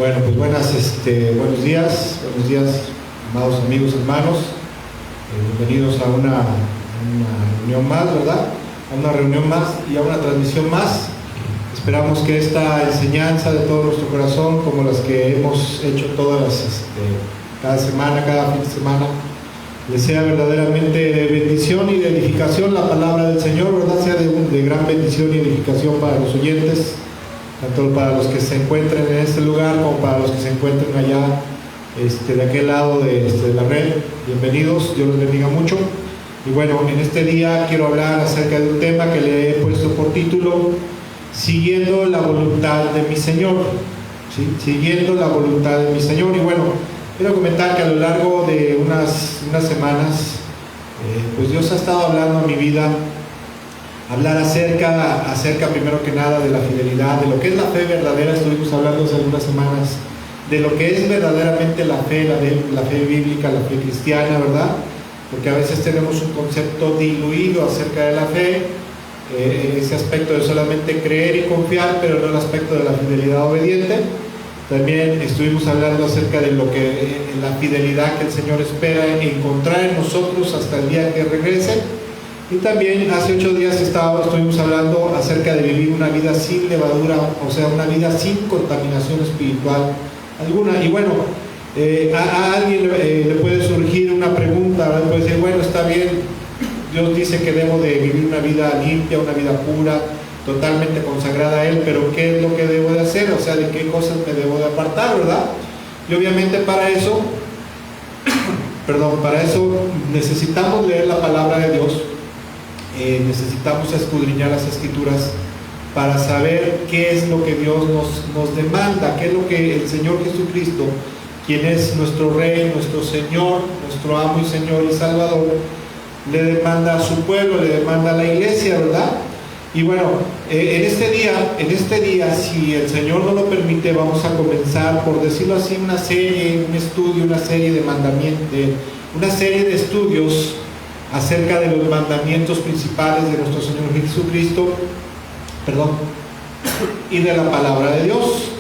Bueno, pues buenos días, amados amigos, hermanos. Bienvenidos a una reunión más, ¿verdad? A una reunión más y a una transmisión más. Esperamos que esta enseñanza de todo nuestro corazón, como las que hemos hecho cada semana, cada fin de semana, les sea verdaderamente de bendición y de edificación la palabra del Señor, ¿verdad? Sea de gran bendición y edificación para los oyentes, tanto para los que se encuentren en este lugar como para los que se encuentren allá de aquel lado de la red. Bienvenidos, Dios los bendiga mucho. Y bueno, en este día quiero hablar acerca de un tema que le he puesto por título: Siguiendo la voluntad de mi Señor. ¿Sí? Siguiendo la voluntad de mi Señor. Y bueno, quiero comentar que a lo largo de unas semanas, pues Dios ha estado hablando a mi vida, hablar acerca primero que nada de la fidelidad, de lo que es la fe verdadera. Estuvimos hablando hace algunas semanas de lo que es verdaderamente la fe bíblica, la fe cristiana, ¿verdad? Porque a veces tenemos un concepto diluido acerca de la fe, ese aspecto de solamente creer y confiar, pero no el aspecto de la fidelidad obediente. También estuvimos hablando acerca de lo que la fidelidad que el Señor espera encontrar en nosotros hasta el día que regrese. Y también hace 8 días estuvimos hablando acerca de vivir una vida sin levadura, o sea, una vida sin contaminación espiritual alguna. Y bueno, a alguien le puede surgir una pregunta, ¿verdad? Puede decir, bueno, está bien, Dios dice que debo de vivir una vida limpia, una vida pura, totalmente consagrada a Él, pero ¿qué es lo que debo de hacer? O sea, ¿de qué cosas me debo de apartar, verdad? Y obviamente para eso necesitamos leer la palabra de Dios. Necesitamos escudriñar las Escrituras para saber qué es lo que Dios nos demanda, qué es lo que el Señor Jesucristo, quien es nuestro Rey, nuestro Señor, nuestro amo y Señor y Salvador, le demanda a su pueblo, le demanda a la iglesia, ¿verdad? Y bueno, en este día, si el Señor no lo permite, vamos a comenzar, por decirlo así, una serie de estudios acerca de los mandamientos principales de nuestro Señor Jesucristo, y de la palabra de Dios.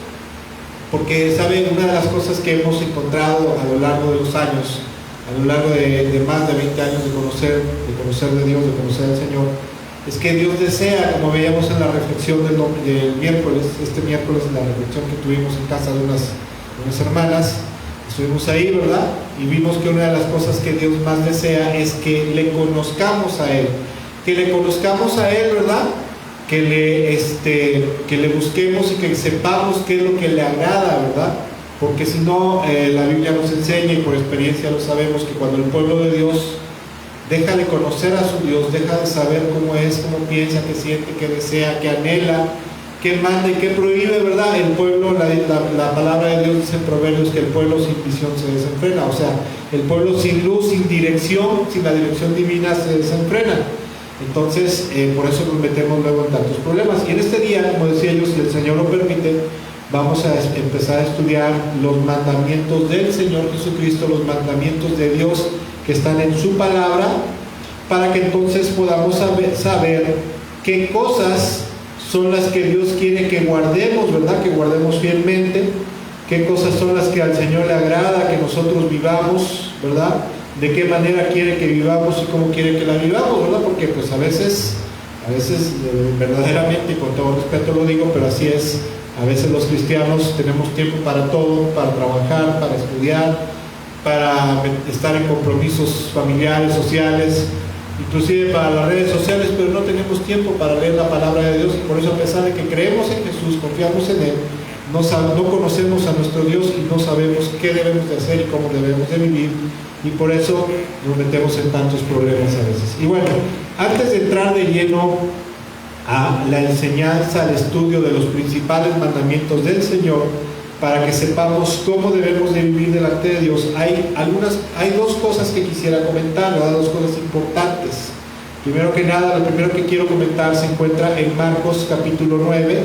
Porque, ¿saben? Una de las cosas que hemos encontrado a lo largo de los años, a lo largo de más de 20 años de conocer de Dios, de conocer al Señor, es que Dios desea, como veíamos en la reflexión del miércoles, en la reflexión que tuvimos en casa de unas hermanas, estuvimos ahí, ¿verdad? Y vimos que una de las cosas que Dios más desea es que le conozcamos a Él, ¿verdad? Que le busquemos y que sepamos qué es lo que le agrada, ¿verdad? Porque si no, la Biblia nos enseña, y por experiencia lo sabemos, que cuando el pueblo de Dios deja de conocer a su Dios, deja de saber cómo es, cómo piensa, qué siente, qué desea, qué anhela, qué manda y qué prohíbe, ¿verdad? El pueblo, la palabra de Dios dice en Proverbios que el pueblo sin visión se desenfrena. O sea, el pueblo sin luz, sin dirección, sin la dirección divina se desenfrena. Entonces, por eso nos metemos luego en tantos problemas. Y en este día, como decía yo, si el Señor lo permite, vamos a empezar a estudiar los mandamientos del Señor Jesucristo, los mandamientos de Dios que están en su palabra, para que entonces podamos saber qué cosas son las que Dios quiere que guardemos, ¿verdad? Que guardemos fielmente, qué cosas son las que al Señor le agrada que nosotros vivamos, ¿verdad? De qué manera quiere que vivamos y cómo quiere que la vivamos, ¿verdad? Porque pues a veces verdaderamente, y con todo respeto lo digo, pero así es, a veces los cristianos tenemos tiempo para todo, para trabajar, para estudiar, para estar en compromisos familiares, sociales, inclusive para las redes sociales, pero no tenemos tiempo para leer la palabra de Dios. Y por eso, a pesar de que creemos en Jesús, confiamos en Él, no conocemos a nuestro Dios y no sabemos qué debemos de hacer y cómo debemos de vivir, y por eso nos metemos en tantos problemas a veces. Y bueno, antes de entrar de lleno a la enseñanza, al estudio de los principales mandamientos del Señor, para que sepamos cómo debemos de vivir delante de Dios, hay 2 cosas que quisiera comentar, ¿verdad? 2 cosas importantes. Primero que nada, lo primero que quiero comentar se encuentra en Marcos capítulo 9,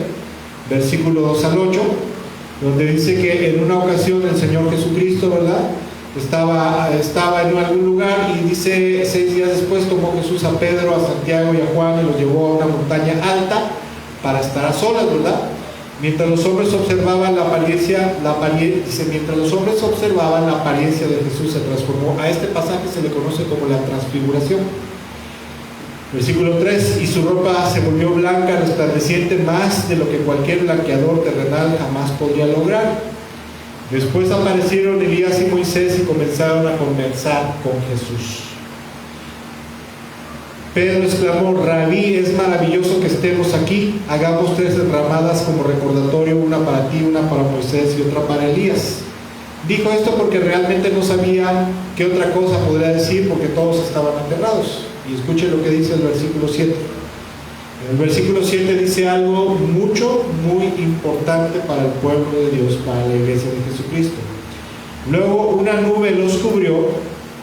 versículo 2 al 8, donde dice que en una ocasión el Señor Jesucristo, ¿verdad?, estaba en algún lugar, y dice, 6 días después tomó Jesús a Pedro, a Santiago y a Juan y los llevó a una montaña alta para estar a solas, ¿verdad? Mientras los hombres observaban la apariencia de Jesús se transformó. A este pasaje se le conoce como la transfiguración. Versículo 3, y su ropa se volvió blanca, resplandeciente, más de lo que cualquier blanqueador terrenal jamás podría lograr. Después aparecieron Elías y Moisés y comenzaron a conversar con Jesús. Pedro exclamó: Rabí, es maravilloso que estemos aquí. Hagamos 3 enramadas como recordatorio, una para ti, una para Moisés y otra para Elías. Dijo esto porque realmente no sabía qué otra cosa podría decir, porque todos estaban aterrados. Y escuchen lo que dice el versículo 7. El versículo 7 dice algo muy importante para el pueblo de Dios, para la iglesia de Jesucristo. Luego una nube los cubrió,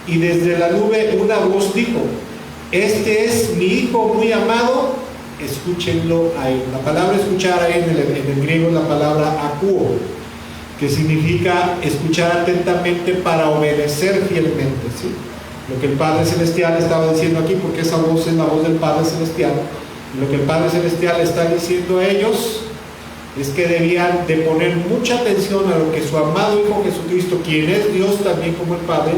y desde la nube una voz dijo: este es mi hijo muy amado, escúchenlo a él. La palabra escuchar ahí en el griego es la palabra akuo, que significa escuchar atentamente para obedecer fielmente, ¿sí? Lo que el Padre Celestial estaba diciendo aquí, porque esa voz es la voz del Padre Celestial, y lo que el Padre Celestial está diciendo a ellos es que debían de poner mucha atención a lo que su amado Hijo Jesucristo, quien es Dios también como el Padre,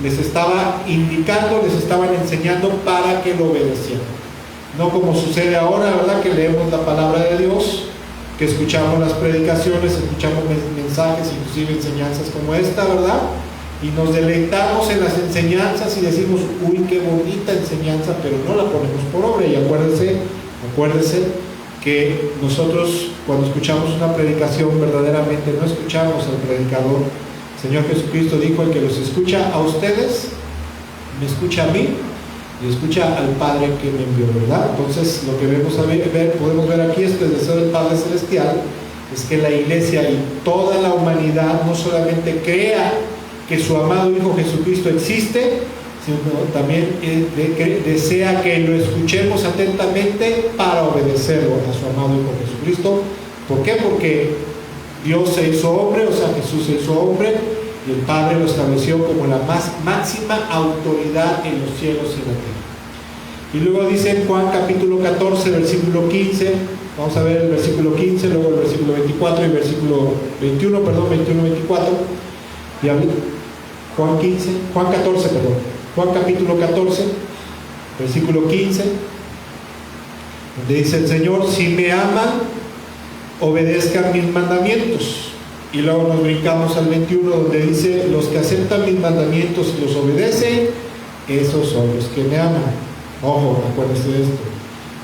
les estaba indicando, les estaban enseñando para que lo obedecieran. No como sucede ahora, ¿verdad? Que leemos la palabra de Dios, que escuchamos las predicaciones, escuchamos mensajes, inclusive enseñanzas como esta, ¿verdad? Y nos deleitamos en las enseñanzas y decimos: uy, qué bonita enseñanza, pero no la ponemos por obra. Y acuérdense que nosotros, cuando escuchamos una predicación, verdaderamente no escuchamos al predicador. El Señor Jesucristo dijo: el que los escucha a ustedes, me escucha a mí y escucha al Padre que me envió, ¿verdad? Entonces, lo que podemos ver aquí es que el deseo del Padre Celestial es que la iglesia y toda la humanidad no solamente crea que su amado Hijo Jesucristo existe, sino también desea que lo escuchemos atentamente para obedecerlo a su amado Hijo Jesucristo. ¿Por qué? Porque Dios se hizo hombre, o sea, Jesús se hizo hombre, y el Padre lo estableció como la máxima autoridad en los cielos y en la tierra. Y luego dice en Juan capítulo 14, versículo 15, vamos a ver el versículo 15, luego el versículo 24 y versículo 21, 24, y Juan capítulo 14, versículo 15, donde dice el Señor: si me aman, obedezcan mis mandamientos. Y luego nos brincamos al 21, donde dice: los que aceptan mis mandamientos y los obedecen, esos son los que me aman. Ojo, acuérdense de esto.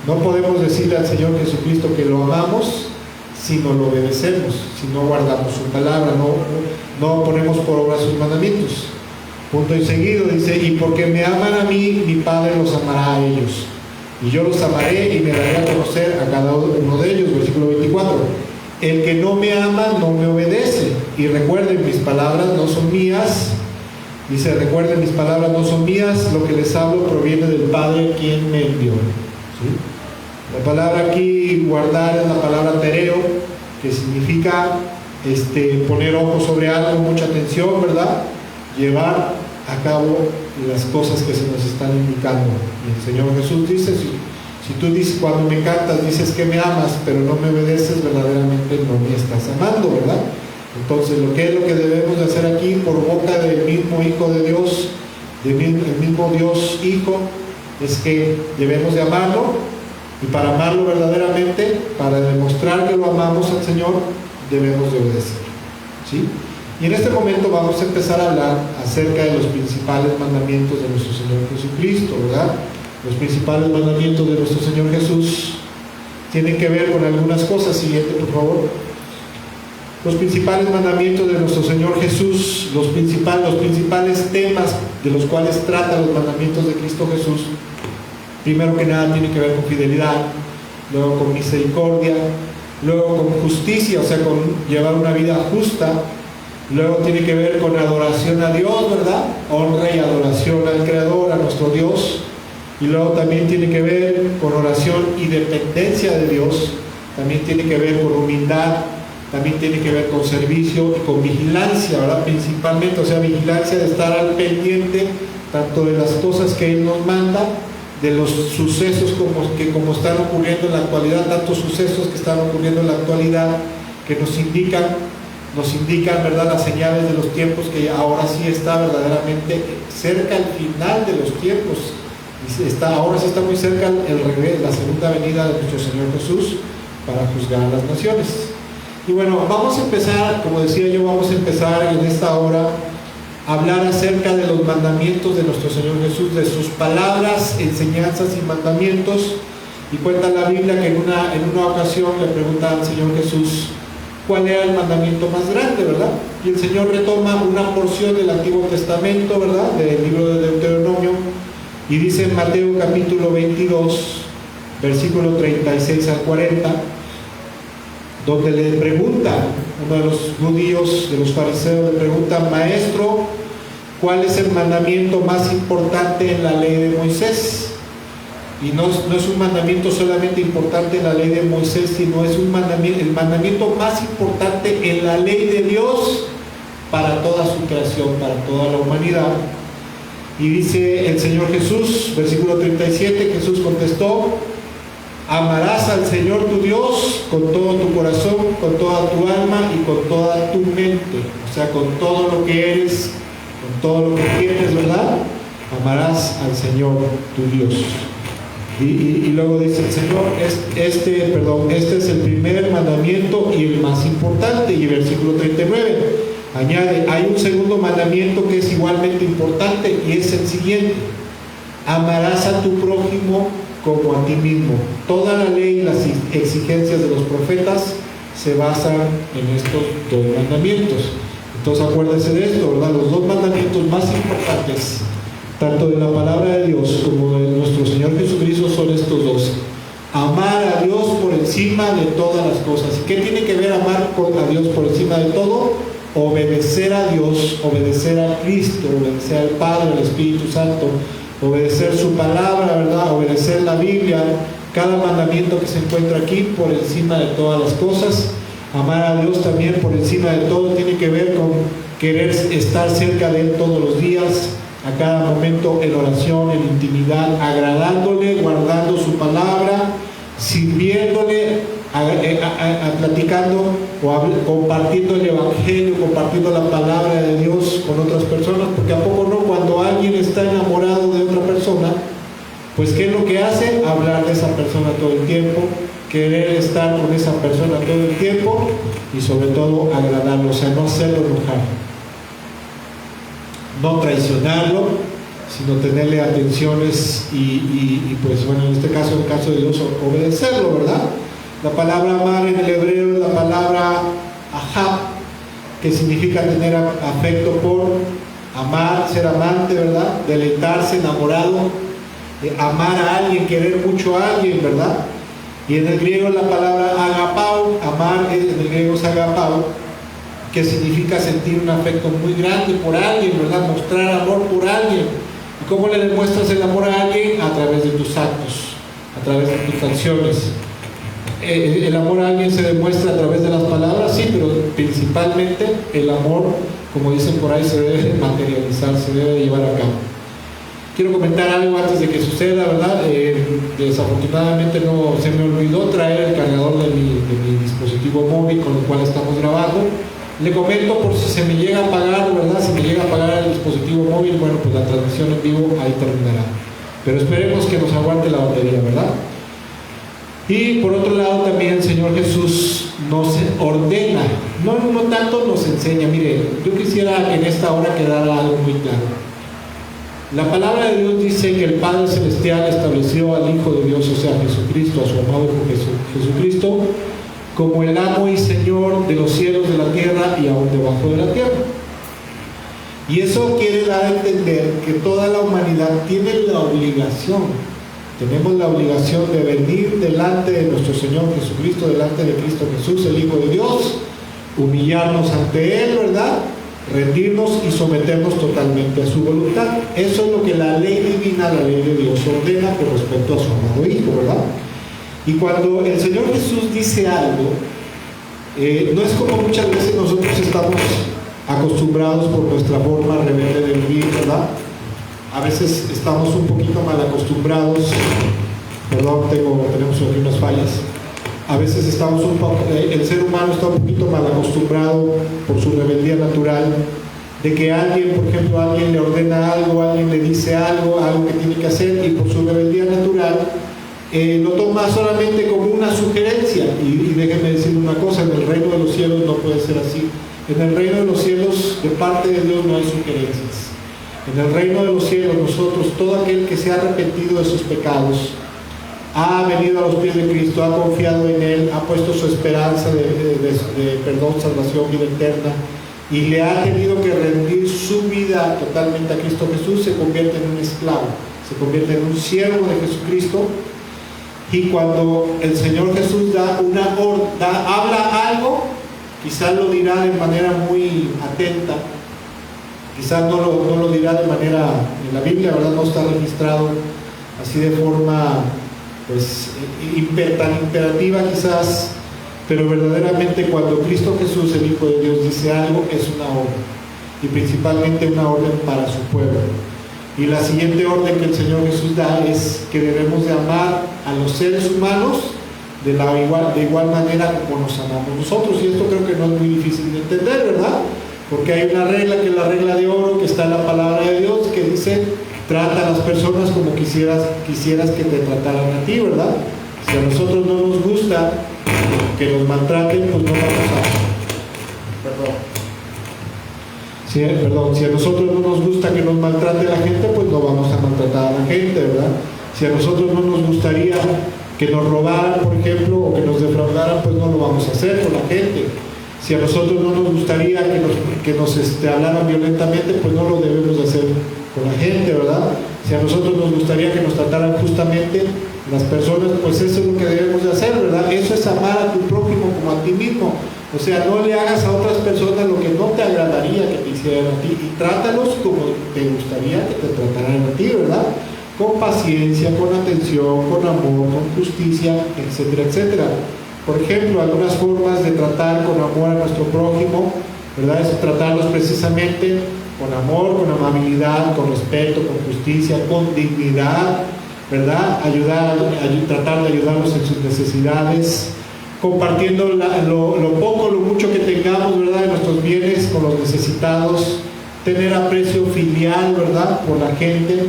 No podemos decirle al Señor Jesucristo que lo amamos si no lo obedecemos, si no guardamos su palabra, no ponemos por obra sus mandamientos. Punto y seguido dice: y porque me aman a mí, mi Padre los amará a ellos, y yo los amaré y me daré a conocer a cada uno de ellos. Versículo 24: el que no me ama no me obedece. Y recuerden, mis palabras no son mías. Dice: recuerden, mis palabras no son mías, lo que les hablo proviene del Padre quien me envió. ¿Sí? La palabra aquí, guardar, es la palabra tereo, que significa poner ojo sobre algo, mucha atención, ¿verdad? Llevar a cabo las cosas que se nos están indicando. Y el Señor Jesús dice: si tú dices, cuando me cantas, dices que me amas, pero no me obedeces, verdaderamente no me estás amando, ¿verdad? Entonces, lo que debemos de hacer aquí, por boca del mismo Hijo de Dios, el mismo Dios Hijo, es que debemos de amarlo, y para amarlo verdaderamente, para demostrar que lo amamos al Señor, debemos de obedecer, ¿sí? Y en este momento vamos a empezar a hablar acerca de los principales mandamientos de nuestro Señor Jesucristo, ¿verdad? Los principales mandamientos de nuestro Señor Jesús tienen que ver con algunas cosas. Siguiente, por favor. Los principales mandamientos de nuestro Señor Jesús, los principales temas de los cuales trata los mandamientos de Cristo Jesús, primero que nada tiene que ver con fidelidad, luego con misericordia, luego con justicia, o sea, con llevar una vida justa. Luego tiene que ver con adoración a Dios, ¿verdad? Honra y adoración al Creador, a nuestro Dios. Y luego también tiene que ver con oración y dependencia de Dios. También tiene que ver con humildad. También tiene que ver con servicio y con vigilancia, ¿verdad? Principalmente, o sea, vigilancia de estar al pendiente tanto de las cosas que Él nos manda, de los sucesos como están ocurriendo en la actualidad, tantos sucesos que están ocurriendo en la actualidad que nos indican, ¿verdad?, las señales de los tiempos, que ahora sí está verdaderamente cerca el final de los tiempos. Ahora sí está muy cerca la segunda venida de nuestro Señor Jesús para juzgar a las naciones. Y bueno, vamos a empezar, como decía yo, vamos a empezar en esta hora a hablar acerca de los mandamientos de nuestro Señor Jesús, de sus palabras, enseñanzas y mandamientos. Y cuenta la Biblia que en una ocasión le pregunta al Señor Jesús cuál era el mandamiento más grande, ¿verdad? Y el Señor retoma una porción del Antiguo Testamento, ¿verdad?, del libro de Deuteronomio, y dice en Mateo capítulo 22, versículo 36 al 40, donde le pregunta, uno de los judíos, de los fariseos, le pregunta: Maestro, ¿cuál es el mandamiento más importante en la ley de Moisés? Y no es un mandamiento solamente importante en la ley de Moisés, sino es el mandamiento más importante en la ley de Dios para toda su creación, para toda la humanidad. Y dice el Señor Jesús, versículo 37, Jesús contestó: amarás al Señor tu Dios con todo tu corazón, con toda tu alma y con toda tu mente. O sea, con todo lo que eres, con todo lo que tienes, ¿verdad? Amarás al Señor tu Dios. Y luego dice el Señor, este es el primer mandamiento y el más importante. Y versículo 39 añade: hay un segundo mandamiento que es igualmente importante, y es el siguiente: amarás a tu prójimo como a ti mismo. Toda la ley y las exigencias de los profetas se basan en estos dos mandamientos. Entonces acuérdense de esto, ¿verdad? Los dos mandamientos más importantes, tanto de la palabra de Dios como de nuestro Señor Jesucristo, son estos dos: amar a Dios por encima de todas las cosas. ¿Y qué tiene que ver amar a Dios por encima de todo? Obedecer a Dios, obedecer a Cristo, obedecer al Padre, al Espíritu Santo, obedecer su palabra, ¿verdad? Obedecer la Biblia, cada mandamiento que se encuentra aquí, por encima de todas las cosas. Amar a Dios también por encima de todo tiene que ver con querer estar cerca de Él todos los días, a cada momento, en oración, en intimidad, agradándole, guardando su palabra, sirviéndole, platicando o compartiendo el Evangelio, compartiendo la palabra de Dios con otras personas. Porque a poco no, cuando alguien está enamorado de otra persona, pues ¿qué es lo que hace? Hablar de esa persona todo el tiempo, querer estar con esa persona todo el tiempo, y sobre todo agradarlo, o sea, no hacerlo enojar, no traicionarlo, sino tenerle atenciones y pues bueno, en este caso, en el caso de Dios, obedecerlo, ¿verdad? La palabra amar en el hebreo es la palabra ahab, que significa tener afecto por, amar, ser amante, ¿verdad? Deleitarse, enamorado, amar a alguien, querer mucho a alguien, ¿verdad? Y en el griego la palabra agapao, amar en el griego es agapao, que significa sentir un afecto muy grande por alguien, ¿verdad? Mostrar amor por alguien. ¿Y cómo le demuestras el amor a alguien? A través de tus actos, a través de tus acciones. El amor a alguien se demuestra a través de las palabras, sí, pero principalmente el amor, como dicen por ahí, se debe materializar, se debe llevar a cabo. Quiero comentar algo antes de que suceda, ¿verdad? Desafortunadamente no se me olvidó traer el cargador de mi dispositivo móvil con el cual estamos grabando. Le comento por si se me llega a apagar, ¿verdad? Si me llega a apagar el dispositivo móvil, bueno, pues la transmisión en vivo ahí terminará. Pero esperemos que nos aguante la batería, ¿verdad? Y por otro lado también el Señor Jesús nos ordena, no tanto nos enseña. Mire, yo quisiera que en esta hora quedara algo muy claro. La palabra de Dios dice que el Padre Celestial estableció al Hijo de Dios, o sea, Jesucristo, a su amado Hijo Jesucristo, como el amo y Señor de los cielos, de la tierra y aún debajo de la tierra. Y eso quiere dar a entender que toda la humanidad tiene la obligación, tenemos la obligación de venir delante de nuestro Señor Jesucristo, delante de Cristo Jesús, el Hijo de Dios, humillarnos ante Él, ¿verdad? Rendirnos y someternos totalmente a su voluntad. Eso es lo que la ley divina, la ley de Dios ordena con respecto a su amado Hijo, ¿verdad? Y cuando el Señor Jesús dice algo, no es como muchas veces nosotros estamos acostumbrados por nuestra forma rebelde de vivir, ¿verdad? a veces estamos un poquito mal acostumbrados, perdón, tenemos aquí unas fallas, a veces estamos el ser humano está un poquito mal acostumbrado por su rebeldía natural, de que alguien, por ejemplo, alguien le ordena algo, alguien le dice algo que tiene que hacer, y por su rebeldía natural lo toma solamente como una sugerencia. Y déjenme decir una cosa, en el reino de los cielos no puede ser así. En el reino de los cielos, de parte de Dios, no hay sugerencias. En el reino de los cielos, nosotros, todo aquel que se ha arrepentido de sus pecados, ha venido a los pies de Cristo, ha confiado en Él, ha puesto su esperanza de perdón, salvación, vida eterna, y le ha tenido que rendir su vida totalmente a Cristo Jesús, se convierte en un esclavo, se convierte en un siervo de Jesucristo. Y cuando el Señor Jesús habla algo, quizás lo dirá de manera muy atenta, quizás no lo dirá de manera, en la Biblia, ¿verdad?, no está registrado así de forma pues tan imperativa quizás, pero verdaderamente cuando Cristo Jesús, el Hijo de Dios, dice algo, es una orden, y principalmente una orden para su pueblo. Y la siguiente orden que el Señor Jesús da es que debemos de amar a los seres humanos de igual manera como nos amamos nosotros. Y esto creo que no es muy difícil de entender, ¿verdad? Porque hay una regla, que es la regla de oro, que está en la palabra de Dios, que dice: trata a las personas como quisieras que te trataran a ti, ¿verdad? Si a nosotros no nos gusta que nos maltraten, pues no vamos a... Si a nosotros no nos gusta que nos maltrate la gente, pues no vamos a maltratar a la gente, ¿verdad? Si a nosotros no nos gustaría que nos robaran, por ejemplo, o que nos defraudaran, pues no lo vamos a hacer con la gente. Si a nosotros no nos gustaría que nos hablaran violentamente, pues no lo debemos de hacer con la gente, ¿verdad? Si a nosotros nos gustaría que nos trataran justamente las personas, pues eso es lo que debemos de hacer, ¿verdad? Eso es amar a tu prójimo como a ti mismo. O sea, no le hagas a otras personas lo que no te agradaría que te hicieran a ti, y trátalos como te gustaría que te trataran a ti, ¿verdad? Con paciencia, con atención, con amor, con justicia, etcétera, etcétera. Por ejemplo, algunas formas de tratar con amor a nuestro prójimo, ¿verdad?, es tratarlos precisamente con amor, con amabilidad, con respeto, con justicia, con dignidad, ¿verdad? Tratar de ayudarlos en sus necesidades, compartiendo lo poco, lo mucho que tengamos, ¿verdad?, de nuestros bienes con los necesitados, tener aprecio filial, ¿verdad?, por la gente,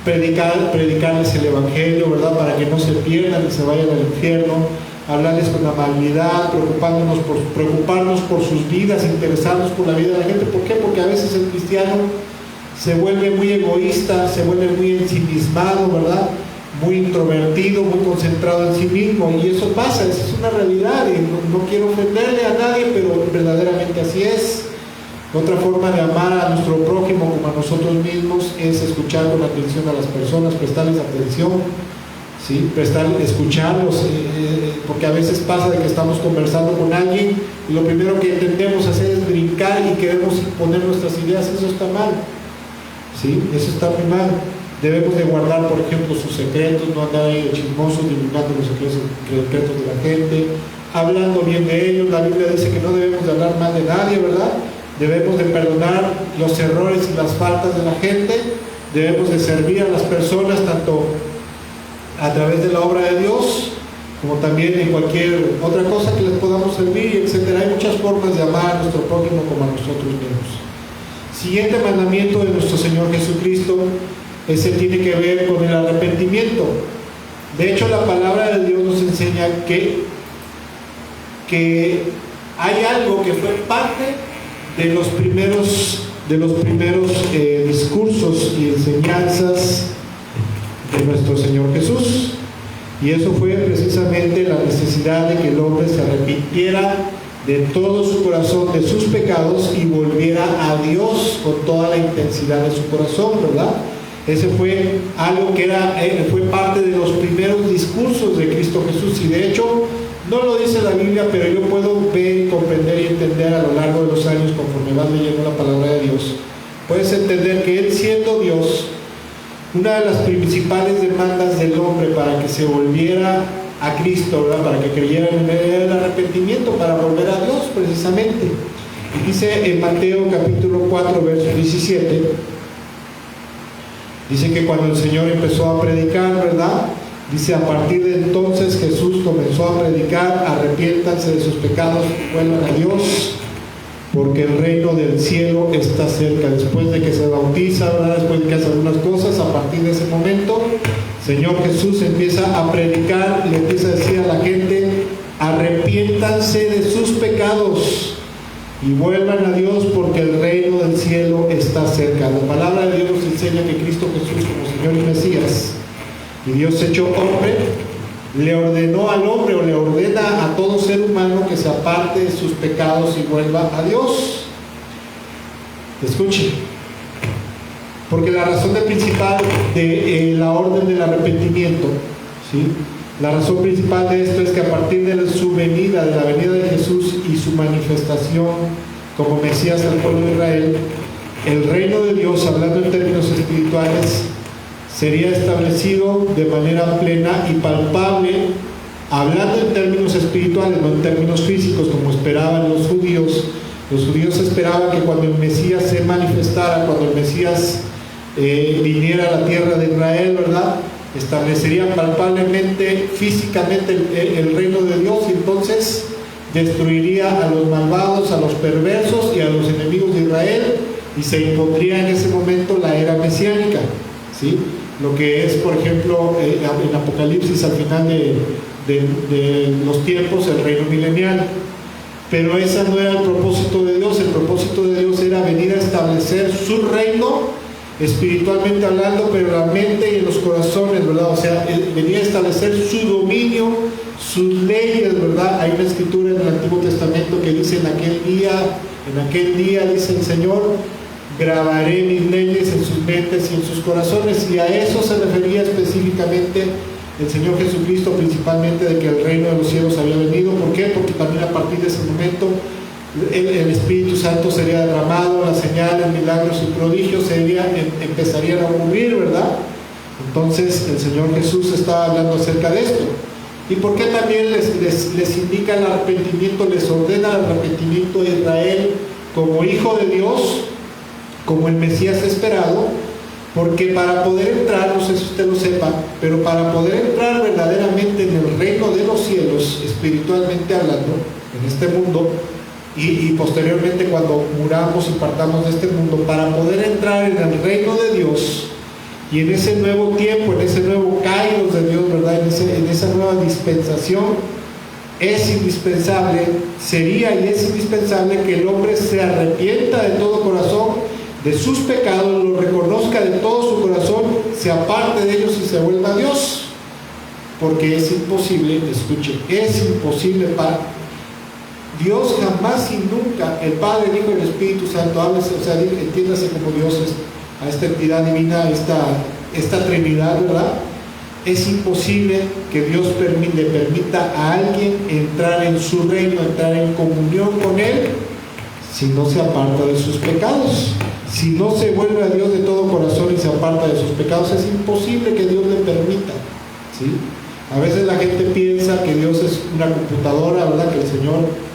predicarles el Evangelio, ¿verdad?, para que no se pierdan y se vayan al infierno, hablarles con amabilidad, preocuparnos por sus vidas, interesarnos por la vida de la gente. ¿Por qué? Porque a veces el cristiano se vuelve muy egoísta, se vuelve muy ensimismado, ¿verdad?, muy introvertido, muy concentrado en sí mismo, y eso pasa, esa es una realidad, y no quiero ofenderle a nadie, pero verdaderamente así es. Otra forma de amar a nuestro prójimo como a nosotros mismos es escuchar con atención a las personas, prestarles atención, ¿sí? Escucharlos, porque a veces pasa de que estamos conversando con alguien y lo primero que intentemos hacer es brincar y queremos imponer nuestras ideas. Eso está mal, ¿sí? Eso está muy mal. Debemos de guardar, por ejemplo, sus secretos, no andar ahí chismosos divulgando los secretos de la gente, hablando bien de ellos. La Biblia dice que no debemos de hablar mal de nadie, ¿verdad? Debemos de perdonar los errores y las faltas de la gente, debemos de servir a las personas tanto a través de la obra de Dios como también en cualquier otra cosa que les podamos servir, etc. Hay muchas formas de amar a nuestro prójimo como a nosotros mismos. Siguiente mandamiento de nuestro Señor Jesucristo, ese tiene que ver con el arrepentimiento. De hecho, la palabra de Dios nos enseña que hay algo que fue parte de los primeros discursos y enseñanzas de nuestro Señor Jesús, y eso fue precisamente la necesidad de que el hombre se arrepintiera de todo su corazón de sus pecados y volviera a Dios con toda la intensidad de su corazón, ¿verdad? Ese fue algo que fue parte de los primeros discursos de Cristo Jesús, y de hecho no lo dice la Biblia, pero yo puedo ver, comprender y entender a lo largo de los años, conforme vas leyendo la palabra de Dios, puedes entender que Él, siendo Dios, una de las principales demandas del hombre para que se volviera a Cristo, ¿verdad?, para que creyera en Él, era el arrepentimiento, para volver a Dios precisamente. Y dice en Mateo capítulo 4, verso 17: Dice que cuando el Señor empezó a predicar, ¿verdad? Dice, a partir de entonces Jesús comenzó a predicar: arrepiéntanse de sus pecados, vuelvan a Dios, porque el reino del cielo está cerca. Después de que se bautiza, ¿verdad? Después de que hace algunas cosas, a partir de ese momento, Señor Jesús empieza a predicar y empieza a decir a la gente: arrepiéntanse de sus pecados y vuelvan a Dios, porque el reino del cielo está cerca. La palabra de Dios nos enseña que Cristo Jesús, como Señor y Mesías, y Dios hecho hombre, le ordenó al hombre, o le ordena a todo ser humano, que se aparte de sus pecados y vuelva a Dios. Escuchen, porque la razón principal de la orden del arrepentimiento, ¿sí? La razón principal de esto es que a partir de su venida, de la venida de Jesús y su manifestación como Mesías al pueblo de Israel, el reino de Dios, hablando en términos espirituales, sería establecido de manera plena y palpable, hablando en términos espirituales, no en términos físicos, como esperaban los judíos. Los judíos esperaban que cuando el Mesías se manifestara, cuando el Mesías viniera a la tierra de Israel, ¿verdad?, establecería palpablemente, físicamente el reino de Dios, y entonces destruiría a los malvados, a los perversos y a los enemigos de Israel, y se impondría en ese momento la era mesiánica, ¿sí? Lo que es, por ejemplo, en Apocalipsis, al final de los tiempos, el reino milenial. Pero ese no era el propósito de Dios. El propósito de Dios era venir a establecer su reino, espiritualmente hablando, pero en la mente y en los corazones, ¿verdad? O sea, venía a establecer su dominio, sus leyes, ¿verdad? Hay una escritura en el Antiguo Testamento que dice: en aquel día, dice el Señor, grabaré mis leyes en sus mentes y en sus corazones. Y a eso se refería específicamente el Señor Jesucristo, principalmente, de que el reino de los cielos había venido. ¿Por qué? Porque también a partir de ese momento el Espíritu Santo sería derramado, las señales, milagros y prodigios empezarían a ocurrir, ¿verdad? Entonces el Señor Jesús estaba hablando acerca de esto. ¿Y por qué también les indica el arrepentimiento, les ordena el arrepentimiento de Israel como hijo de Dios, como el Mesías esperado? Porque para poder entrar, no sé si usted lo sepa, pero para poder entrar verdaderamente en el reino de los cielos, espiritualmente hablando, en este mundo, y posteriormente cuando muramos y partamos de este mundo, para poder entrar en el reino de Dios y en ese nuevo tiempo, en ese nuevo kairos de Dios, ¿verdad? En esa nueva dispensación, es indispensable, sería y es indispensable que el hombre se arrepienta de todo corazón de sus pecados, lo reconozca de todo su corazón, se aparte de ellos y se vuelva a Dios. Porque es imposible, escuchen, es imposible para Dios, jamás y nunca, el Padre, el Hijo y el Espíritu Santo, o sea, entiéndase como Dios, a esta entidad divina, esta Trinidad, ¿verdad? Es imposible que Dios le permita a alguien entrar en su reino, entrar en comunión con Él, si no se aparta de sus pecados. Si no se vuelve a Dios de todo corazón y se aparta de sus pecados, es imposible que Dios le permita, ¿sí? A veces la gente piensa que Dios es una computadora, ¿verdad? Que el Señor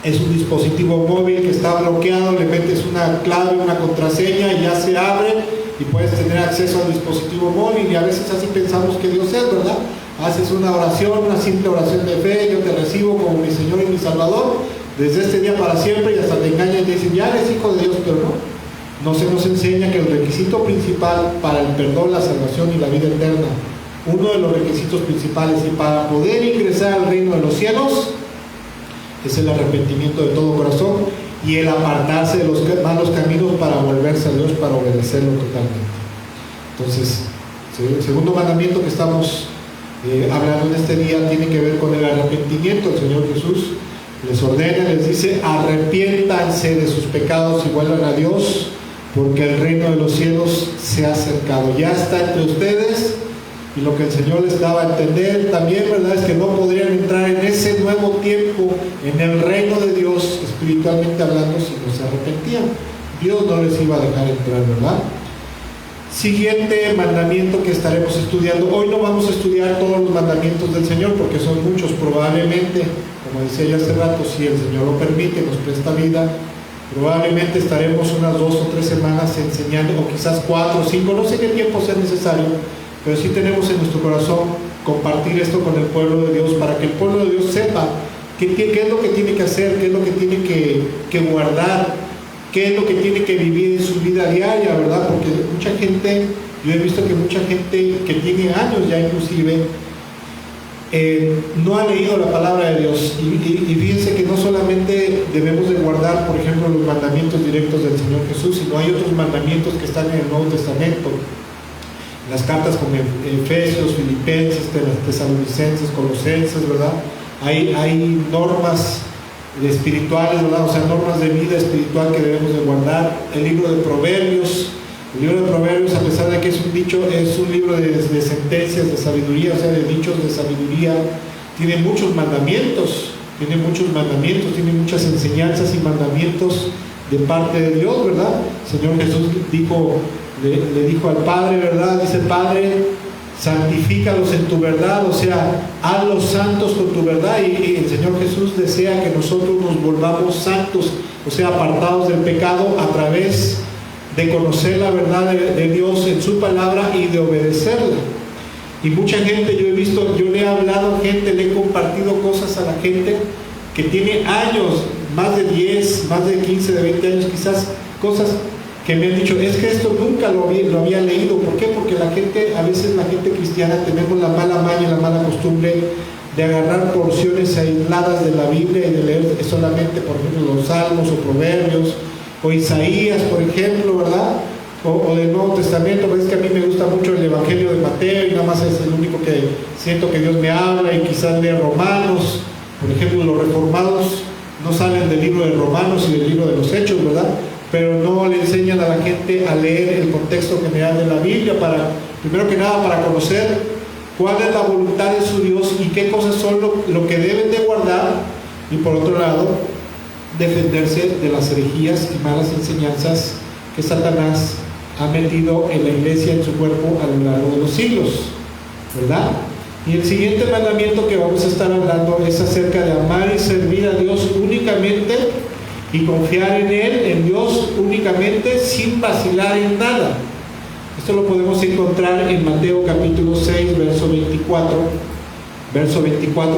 es un dispositivo móvil que está bloqueado, le metes una clave, una contraseña y ya se abre y puedes tener acceso al dispositivo móvil. Y a veces así pensamos que Dios es, ¿verdad? Haces una oración, una simple oración de fe: yo te recibo como mi Señor y mi Salvador desde este día para siempre, y hasta te engañan y te dicen: ya eres hijo de Dios. Pero no se nos enseña que el requisito principal para el perdón, la salvación y la vida eterna, uno de los requisitos principales y para poder ingresar al reino de los cielos, es el arrepentimiento de todo corazón y el apartarse de los malos caminos para volverse a Dios, para obedecerlo totalmente. Entonces, el segundo mandamiento que estamos hablando en este día tiene que ver con el arrepentimiento. El Señor Jesús les ordena, les dice: arrepiéntanse de sus pecados y vuelvan a Dios, porque el reino de los cielos se ha acercado, ya está entre ustedes. Y lo que el Señor les daba a entender también, ¿verdad?, es que no podrían entrar en ese nuevo tiempo, en el reino de Dios, espiritualmente hablando, si no se arrepentían. Dios no les iba a dejar entrar, ¿verdad? Siguiente mandamiento que estaremos estudiando. Hoy no vamos a estudiar todos los mandamientos del Señor, porque son muchos. Probablemente, como decía yo hace rato, si el Señor lo permite, nos presta vida, Probablemente estaremos unas 2 o 3 semanas enseñando, o quizás 4 o 5, no sé qué tiempo sea necesario, pero sí tenemos en nuestro corazón compartir esto con el pueblo de Dios, para que el pueblo de Dios sepa qué es lo que tiene que hacer, qué es lo que tiene que guardar, qué es lo que tiene que vivir en su vida diaria, ¿verdad? Porque mucha gente, yo he visto que mucha gente que tiene años ya inclusive, no ha leído la palabra de Dios, y fíjense que no solamente debemos de guardar, por ejemplo, los mandamientos directos del Señor Jesús, sino hay otros mandamientos que están en el Nuevo Testamento, las cartas como Efesios, Filipenses, Tesalonicenses, Colosenses, ¿verdad? Hay normas espirituales, ¿verdad? O sea, normas de vida espiritual que debemos de guardar. El libro de Proverbios, a pesar de que es un dicho, es un libro de sentencias de sabiduría, o sea, de dichos de sabiduría, tiene muchos mandamientos, tiene muchas enseñanzas y mandamientos de parte de Dios, ¿verdad? El Señor Jesús le dijo al Padre, ¿verdad? Dice: Padre, santifícalos en tu verdad, o sea, hazlos santos con tu verdad, y el Señor Jesús desea que nosotros nos volvamos santos, o sea, apartados del pecado a través de conocer la verdad de Dios en su palabra y de obedecerla. Y mucha gente, yo le he hablado a gente, le he compartido cosas a la gente que tiene años, más de 10, más de 15, de 20 años quizás, cosas que me han dicho: es que esto nunca lo había leído. ¿Por qué? Porque a veces la gente cristiana tenemos la mala maña, la mala costumbre de agarrar porciones aisladas de la Biblia y de leer solamente, por ejemplo, los Salmos o Proverbios o Isaías, por ejemplo, ¿verdad? O del Nuevo Testamento. Pues es que a mí me gusta mucho el Evangelio de Mateo y nada más es el único que siento que Dios me habla, y quizás lea Romanos. Por ejemplo, los reformados no salen del libro de Romanos y del libro de los Hechos, ¿verdad? Pero no le enseñan a la gente a leer el contexto general de la Biblia, primero que nada, para conocer cuál es la voluntad de su Dios y qué cosas son lo que deben de guardar, y por otro lado, defenderse de las herejías y malas enseñanzas que Satanás ha metido en la iglesia, en su cuerpo, a lo largo de los siglos, ¿verdad? Y el siguiente mandamiento que vamos a estar hablando es acerca de amar y servir a Dios únicamente y confiar en Él, en Dios únicamente, sin vacilar en nada. Esto lo podemos encontrar en Mateo capítulo 6, verso 24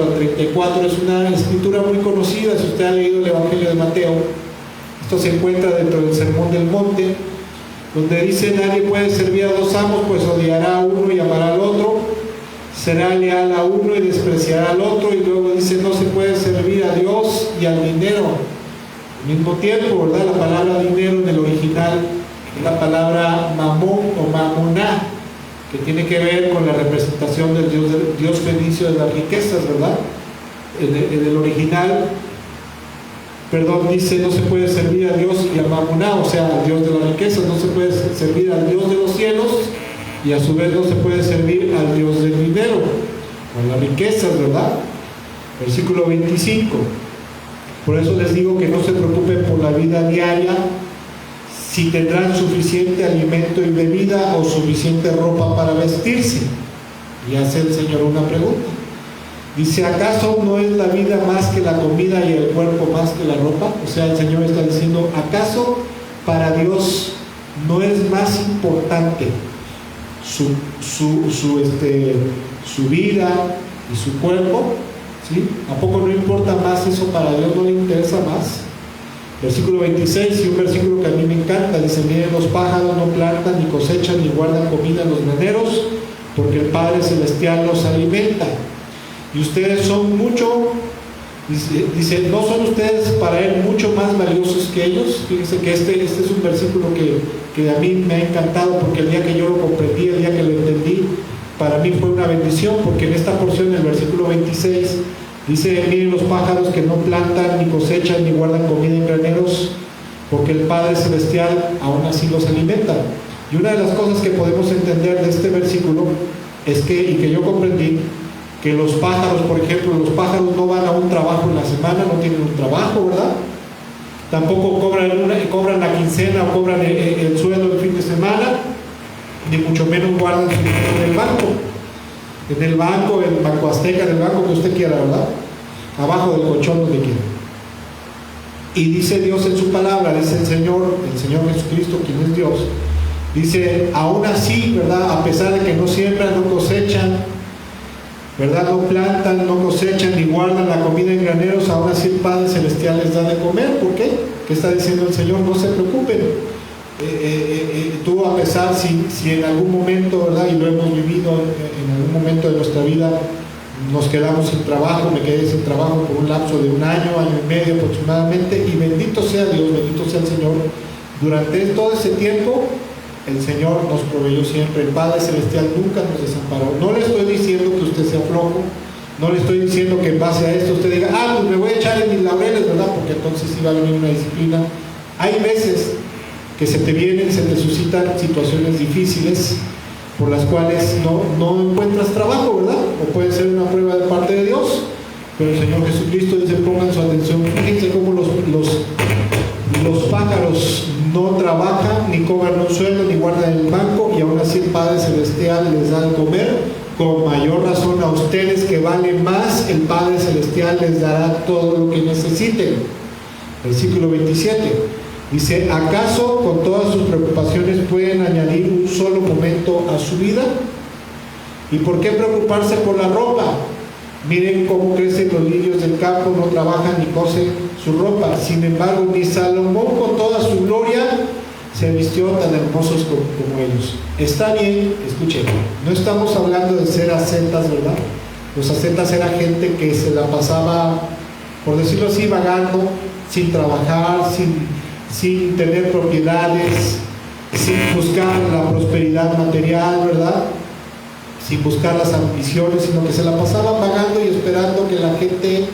al 34. Es una escritura muy conocida si usted ha leído el Evangelio de Mateo. Esto se encuentra dentro del Sermón del Monte, donde dice: nadie puede servir a dos amos, pues odiará a uno y amará al otro, será leal a uno y despreciará al otro. Y luego dice: no se puede servir a Dios y al dinero al mismo tiempo, ¿verdad? La palabra dinero en el original es la palabra mamón o mamoná, que tiene que ver con la representación del Dios fenicio de las riquezas, ¿verdad? En el original, dice: no se puede servir a Dios y a mamoná, o sea, al Dios de las riquezas. No se puede servir al Dios de los cielos, y a su vez no se puede servir al Dios del dinero, o las riquezas, ¿verdad? Versículo 25. Por eso les digo que no se preocupen por la vida diaria, si tendrán suficiente alimento y bebida o suficiente ropa para vestirse. Y hace el Señor una pregunta. Dice: ¿acaso no es la vida más que la comida y el cuerpo más que la ropa? O sea, el Señor está diciendo: ¿acaso para Dios no es más importante su vida y su cuerpo? ¿Sí? ¿A poco no importa más eso para Dios? ¿No le interesa más? Versículo 26, y un versículo que a mí me encanta, dice: miren, los pájaros no plantan, ni cosechan, ni guardan comida en los graneros, porque el Padre Celestial los alimenta. Y ustedes son mucho, dice, ¿no son ustedes para Él mucho más valiosos que ellos? Fíjense que este es un versículo que a mí me ha encantado, porque el día que yo lo comprendí, el día que lo entendí, para mí fue una bendición, porque en esta porción, en el versículo 26, dice: miren los pájaros que no plantan, ni cosechan, ni guardan comida en graneros, porque el Padre Celestial aún así los alimenta. Y una de las cosas que podemos entender de este versículo es que yo comprendí, que los pájaros, por ejemplo, los pájaros no van a un trabajo en la semana, no tienen un trabajo, ¿verdad? Tampoco cobran la quincena o cobran el sueldo el fin de semana, ni mucho menos guardan su dinero en el banco. En el banco Azteca, en el banco que usted quiera, ¿verdad? Abajo del colchón, donde quiera. Y dice Dios en su palabra, dice el Señor Jesucristo, quien es Dios, dice, aún así, ¿verdad? A pesar de que no siembran, no cosechan, ¿verdad? No plantan, no cosechan, ni guardan la comida en graneros, aún así el Padre Celestial les da de comer. ¿Por qué? ¿Qué está diciendo el Señor? No se preocupen. Tú, a pesar, si en algún momento, ¿verdad? Y lo hemos vivido en algún momento de nuestra vida, nos quedamos sin trabajo, me quedé sin trabajo por un lapso de un año y medio aproximadamente, y bendito sea Dios, bendito sea el Señor, durante todo ese tiempo el Señor nos proveyó siempre. El Padre Celestial nunca nos desamparó. No le estoy diciendo que usted sea flojo, no le estoy diciendo que en base a esto usted diga, pues me voy a echar en mis laureles, ¿verdad? Porque entonces sí va a venir una disciplina. Hay veces que se te suscitan situaciones difíciles por las cuales no encuentras trabajo, ¿verdad? O puede ser una prueba de parte de Dios, pero el Señor Jesucristo dice, pongan su atención, fíjense cómo los pájaros no trabajan, ni cobran un sueldo, ni guardan en el banco, y aún así el Padre Celestial les da de comer. Con mayor razón a ustedes que valen más, el Padre Celestial les dará todo lo que necesiten. Versículo 27. Dice, ¿acaso con todas sus preocupaciones pueden añadir un solo momento a su vida? ¿Y por qué preocuparse por la ropa? Miren cómo crecen los lirios del campo, no trabajan ni cosen su ropa. Sin embargo, ni Salomón con toda su gloria se vistió tan hermosos como ellos. Está bien, escuchen, no estamos hablando de ser ascetas, ¿verdad? Los ascetas era gente que se la pasaba, por decirlo así, vagando, sin trabajar, sin tener propiedades, sin buscar la prosperidad material, ¿verdad? Sin buscar las ambiciones, sino que se la pasaban vagando y esperando que la gente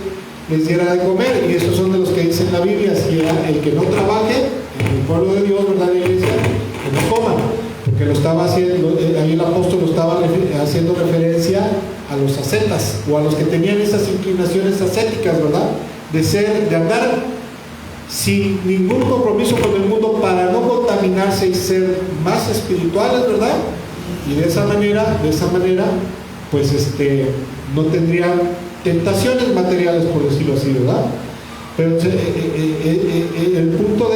les diera de comer. Y esos son de los que dice en la Biblia, si el que no trabaje, en el pueblo de Dios, ¿verdad, iglesia? Que no coma, porque lo estaba haciendo, ahí el apóstol lo estaba haciendo referencia a los ascetas, o a los que tenían esas inclinaciones ascéticas, ¿verdad? De andar sin ningún compromiso con el mundo para no contaminarse y ser más espirituales, ¿verdad? Y de esa manera, pues no tendrían tentaciones materiales, por decirlo así, ¿verdad? Pero el punto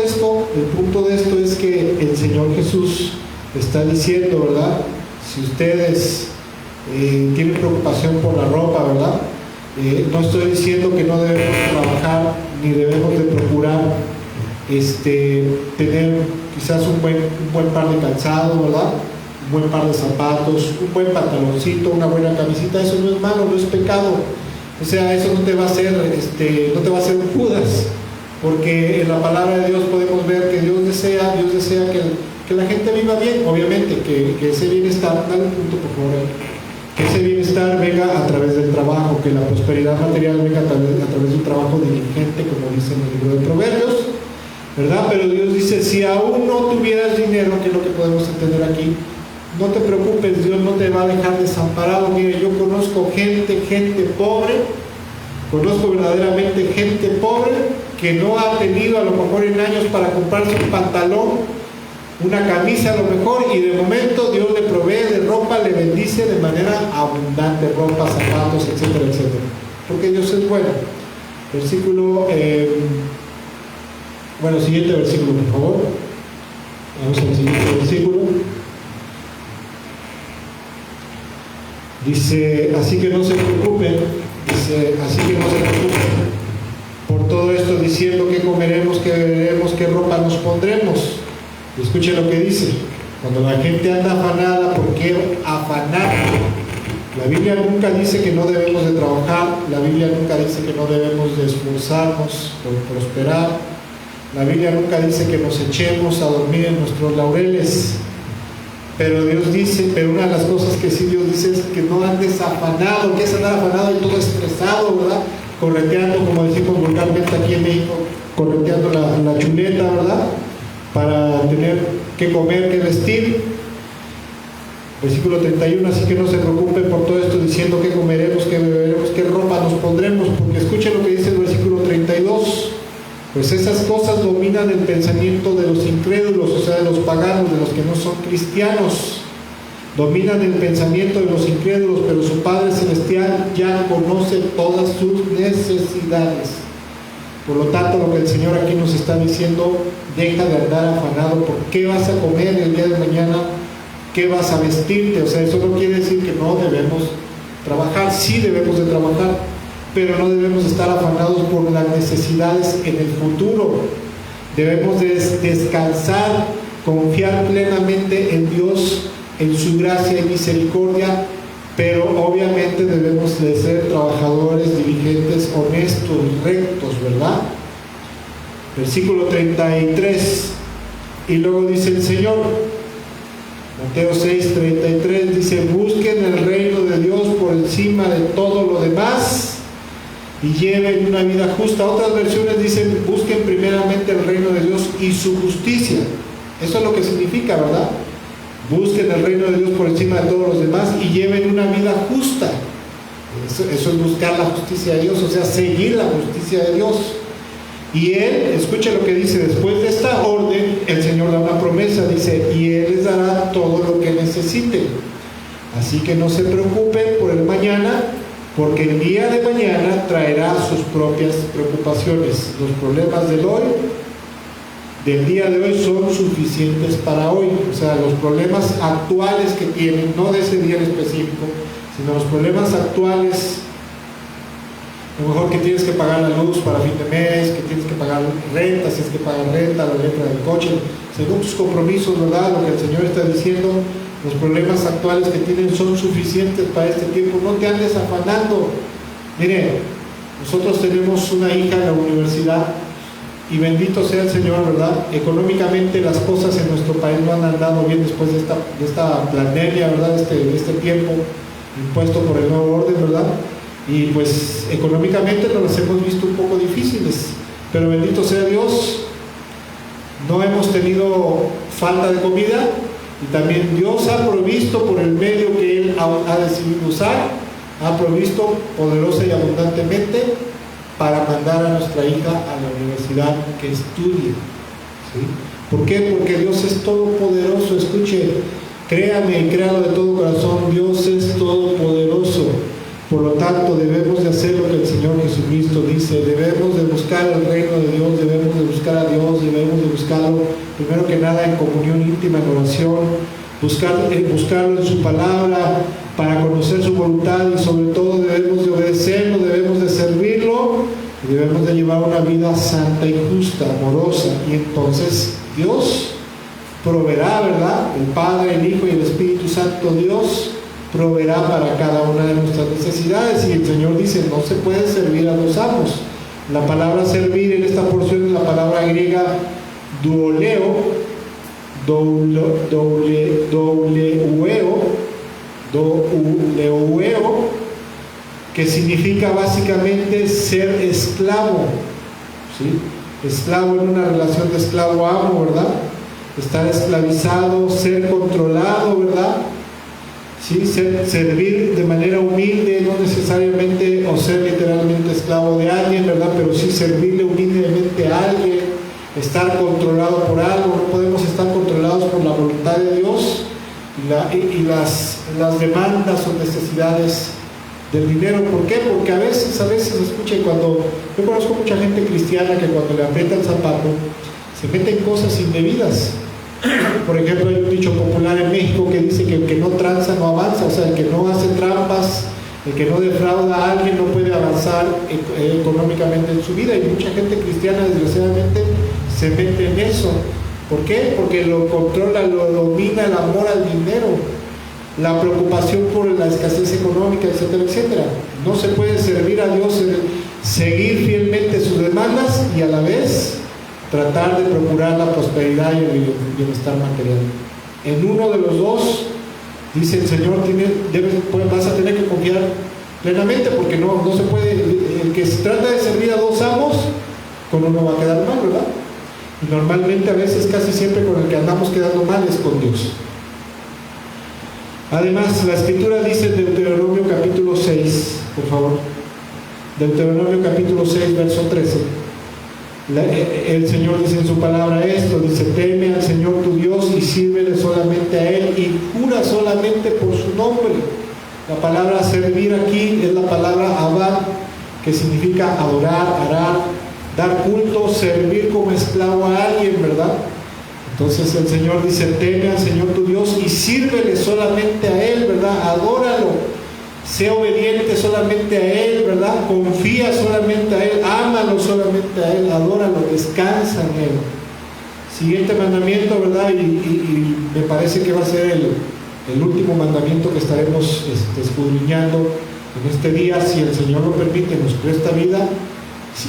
de esto es que el Señor Jesús está diciendo, ¿verdad? Si ustedes tienen preocupación por la ropa, ¿verdad? No estoy diciendo que no debemos trabajar ni debemos de procurar tener quizás un buen par de calzado, ¿verdad? Un buen par de zapatos, un buen pantaloncito, una buena camisita. Eso no es malo, no es pecado. O sea, eso no te va a hacer un Judas, porque en la palabra de Dios podemos ver que Dios desea que la gente viva bien, obviamente, que ese bienestar, dale un punto por favor, que ese bienestar venga a través del trabajo, que la prosperidad material venga a través de un trabajo diligente, como dice en el libro de Proverbios, ¿verdad? Pero Dios dice, si aún no tuvieras dinero, que es lo que podemos entender aquí, no te preocupes, Dios no te va a dejar desamparado. Mire, yo conozco gente pobre, conozco verdaderamente gente pobre que no ha tenido a lo mejor en años para comprarse un pantalón, una camisa a lo mejor, y de momento Dios le provee de ropa, le bendice de manera abundante, ropa, zapatos, etcétera, etcétera, porque Dios es bueno. Siguiente versículo, por favor. Vamos al siguiente versículo. Dice, así que no se preocupen por todo esto, diciendo qué comeremos, qué beberemos, qué ropa nos pondremos. Escuchen lo que dice. Cuando la gente anda afanada, ¿por qué afanar? La Biblia nunca dice que no debemos de trabajar, la Biblia nunca dice que no debemos de esforzarnos por prosperar, la Biblia nunca dice que nos echemos a dormir en nuestros laureles. Pero Dios dice, pero una de las cosas que sí Dios dice es que no andes afanado. ¿Qué es andar afanado y todo estresado, verdad? Correteando, como decimos vulgarmente aquí en México, correteando la chuleta, ¿verdad? Para tener que comer, que vestir. Versículo 31, así que no se preocupen por todo esto, diciendo qué comeremos, qué beberemos, qué ropa nos pondremos, porque escuchen lo que dice el versículo 32. Pues esas cosas dominan el pensamiento de los incrédulos, o sea, de los paganos, de los que no son cristianos. Dominan el pensamiento de los incrédulos, pero su Padre Celestial ya conoce todas sus necesidades. Por lo tanto, lo que el Señor aquí nos está diciendo, deja de andar afanado por qué vas a comer el día de mañana, qué vas a vestirte. O sea, eso no quiere decir que no debemos trabajar, sí debemos de trabajar, pero no debemos estar afanados por las necesidades en el futuro. Debemos de descansar, confiar plenamente en Dios, en su gracia y misericordia, pero obviamente debemos de ser trabajadores, diligentes, honestos, rectos, ¿verdad? Versículo 33, y luego dice el Señor, Mateo 6:33, dice: busquen el reino de Dios por encima de todo lo demás y lleven una vida justa. Otras versiones dicen: busquen primeramente el reino de Dios y su justicia. Eso es lo que significa, ¿verdad? Busquen el reino de Dios por encima de todos los demás y lleven una vida justa. Eso es buscar la justicia de Dios, o sea, seguir la justicia de Dios. Y Él, escucha lo que dice, después de esta orden, el Señor da una promesa, dice: y Él les dará todo lo que necesiten. Así que no se preocupen por el mañana, porque el día de mañana traerá sus propias preocupaciones. Los problemas del día de hoy son suficientes para hoy. O sea, los problemas actuales que tienen, no de ese día en específico, sino los problemas actuales, a lo mejor que tienes que pagar la luz para fin de mes, que tienes que pagar renta, si es que pagar renta, la renta del coche, según tus compromisos, ¿verdad? Lo que el Señor está diciendo, los problemas actuales que tienen son suficientes para este tiempo. No te andes afanando. Miren, nosotros tenemos una hija en la universidad y bendito sea el Señor, ¿verdad? Económicamente las cosas en nuestro país no han andado bien después de esta pandemia, ¿verdad? De este tiempo impuesto por el nuevo orden, ¿verdad? Y pues económicamente nos las hemos visto un poco difíciles, pero bendito sea Dios, no hemos tenido falta de comida, y también Dios ha provisto por el medio que Él ha decidido usar, ha provisto poderosa y abundantemente para mandar a nuestra hija a la universidad que estudie, ¿sí? ¿Por qué? Porque Dios es todopoderoso. Escuche, créame y créalo de todo corazón, Dios es todopoderoso. Por lo tanto, debemos de hacer lo que el Señor Jesucristo dice, debemos de buscar el reino de Dios, debemos de buscar a Dios, debemos de buscarlo, primero que nada, en comunión íntima, en oración, buscarlo en su palabra, para conocer su voluntad, y sobre todo debemos de obedecerlo, debemos de servirlo, y debemos de llevar una vida santa y justa, amorosa, y entonces Dios proveerá, ¿verdad? El Padre, el Hijo y el Espíritu Santo, Dios proveerá para cada una de nuestras necesidades. Y el Señor dice: no se puede servir a dos amos. La palabra servir en esta porción es la palabra griega douléo, que significa básicamente ser esclavo, ¿sí? Esclavo en una relación de esclavo-amo, ¿verdad? Estar esclavizado, ser controlado, ¿verdad? ¿Sí? Servir de manera humilde, no necesariamente o ser literalmente esclavo de alguien, ¿verdad? Pero sí servirle humildemente a alguien, estar controlado por algo. No podemos estar controlados por la voluntad de Dios y las demandas o necesidades del dinero. ¿Por qué? Porque a veces, escuche, yo conozco mucha gente cristiana que cuando le aprieta el zapato se mete en cosas indebidas. Por ejemplo, hay un dicho popular en México que dice que el que no tranza no avanza. O sea, el que no hace trampas, el que no defrauda a alguien no puede avanzar económicamente en su vida. Y mucha gente cristiana, desgraciadamente, se mete en eso. ¿Por qué? Porque lo controla, lo domina el amor al dinero, la preocupación por la escasez económica, etcétera, etcétera. No se puede servir a Dios, seguir fielmente sus demandas y a la vez tratar de procurar la prosperidad y el bienestar material. En uno de los dos, dice el Señor, vas a tener que confiar plenamente, porque no se puede. El que se trata de servir a dos amos, con uno va a quedar mal, ¿verdad? Y normalmente, a veces, casi siempre, con el que andamos quedando mal es con Dios. Además, la Escritura dice en Deuteronomio capítulo 6, por favor, Deuteronomio capítulo 6, verso 13, el Señor dice en su palabra esto, dice: teme al Señor tu Dios y sírvele solamente a Él y jura solamente por su nombre. La palabra servir aquí es la palabra abad, que significa adorar, arar, dar culto, servir como esclavo a alguien, ¿verdad? Entonces el Señor dice, teme al Señor tu Dios y sírvele solamente a Él, ¿verdad? Adóralo, sé obediente solamente a Él, ¿verdad? Confía solamente a Él, ámalo solamente a Él, adóralo, descansa en Él. Siguiente mandamiento, ¿verdad? Y me parece que va a ser el último mandamiento que estaremos escudriñando en este día, si el Señor lo permite, nos presta vida,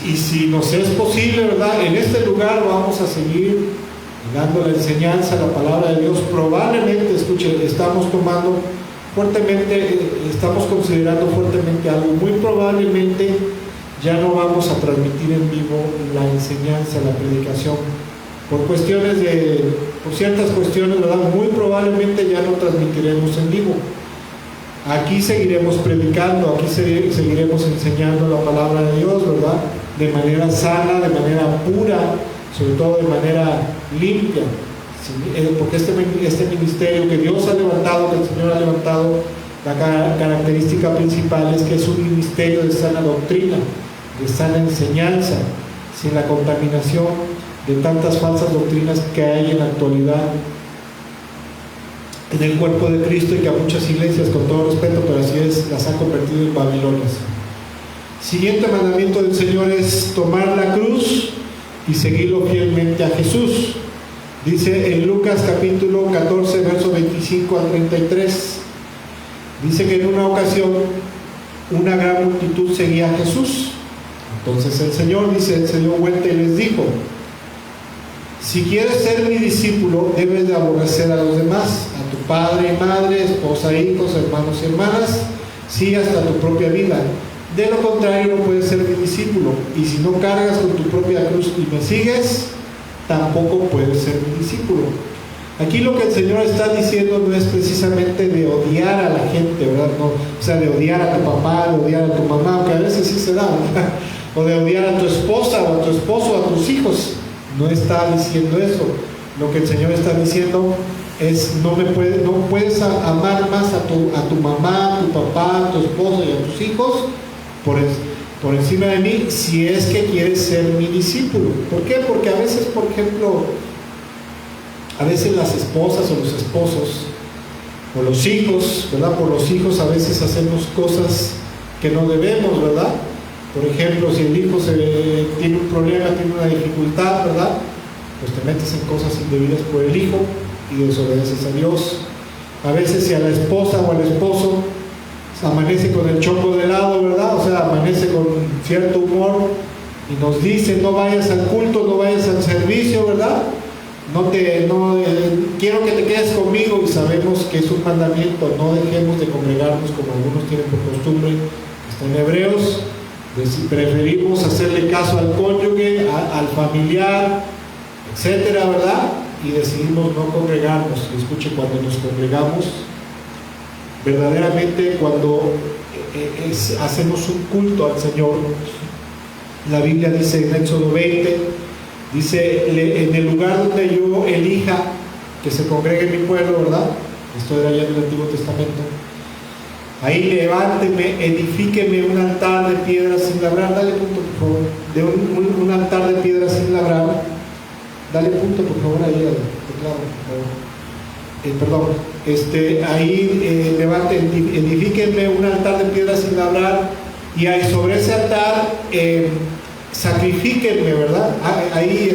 y si nos es posible, ¿verdad? En este lugar vamos a seguir dando la enseñanza, la palabra de Dios. Probablemente, escuchen, estamos considerando fuertemente algo. Muy probablemente ya no vamos a transmitir en vivo la enseñanza, la predicación, por ciertas cuestiones, ¿verdad? Muy probablemente ya no transmitiremos en vivo. Aquí seguiremos predicando, aquí seguiremos enseñando la palabra de Dios, ¿verdad? De manera sana, de manera pura, sobre todo de manera limpia, porque este ministerio que Dios ha levantado, que el Señor ha levantado, la característica principal es que es un ministerio de sana doctrina, de sana enseñanza, sin la contaminación de tantas falsas doctrinas que hay en la actualidad en el cuerpo de Cristo, y que a muchas iglesias, con todo respeto, pero así es, las ha convertido en Babilonias. Siguiente mandamiento del Señor es tomar la cruz y seguirlo fielmente a Jesús. Dice en Lucas capítulo 14, versos 25 al 33, dice que en una ocasión una gran multitud seguía a Jesús. Entonces el Señor, dice, se dio vuelta y les dijo: si quieres ser mi discípulo, debes de aborrecer a los demás, a tu padre y madre, esposa, hijos, hermanos y hermanas, sí, hasta tu propia vida. De lo contrario, no puedes ser mi discípulo. Y si no cargas con tu propia cruz y me sigues, tampoco puedes ser mi discípulo. Aquí lo que el Señor está diciendo no es precisamente de odiar a la gente, ¿verdad? No, o sea, de odiar a tu papá, de odiar a tu mamá, aunque a veces sí se da, ¿verdad? O de odiar a tu esposa, o a tu esposo, o a tus hijos. No está diciendo eso. Lo que el Señor está diciendo es: no puedes amar más a tu mamá, a tu papá, a tu esposo y a tus hijos por encima de mí, si es que quieres ser mi discípulo. ¿Por qué? Porque a veces, por ejemplo, las esposas o los esposos o los hijos, ¿verdad? Por los hijos a veces hacemos cosas que no debemos, ¿verdad? Por ejemplo, si el hijo tiene un problema, tiene una dificultad, ¿verdad? Pues te metes en cosas indebidas por el hijo y desobedeces a Dios. A veces, si a la esposa o al esposo amanece con el chongo de lado, ¿verdad? O sea, amanece con cierto humor y nos dice: no vayas al culto, no vayas al servicio, ¿verdad? Quiero que te quedes conmigo, y sabemos que es un mandamiento: no dejemos de congregarnos como algunos tienen por costumbre. Está en Hebreos. Si preferimos hacerle caso al cónyuge, al familiar, etcétera, ¿verdad? Y decidimos no congregarnos. Y escuche, cuando nos congregamos, verdaderamente cuando hacemos un culto al Señor, la Biblia dice en Éxodo 20, dice: en el lugar donde yo elija que se congregue mi pueblo, ¿verdad? Esto era ya en el Antiguo Testamento. Ahí levánteme, edifíqueme un altar de piedra sin labrar. Dale punto, por favor. De un altar de piedra sin labrar. Dale punto, por favor, ahí al teclado, por favor. Ahí edifíquenme un altar de piedra sin labrar, y ahí sobre ese altar sacrifíquenme, ¿verdad? Ahí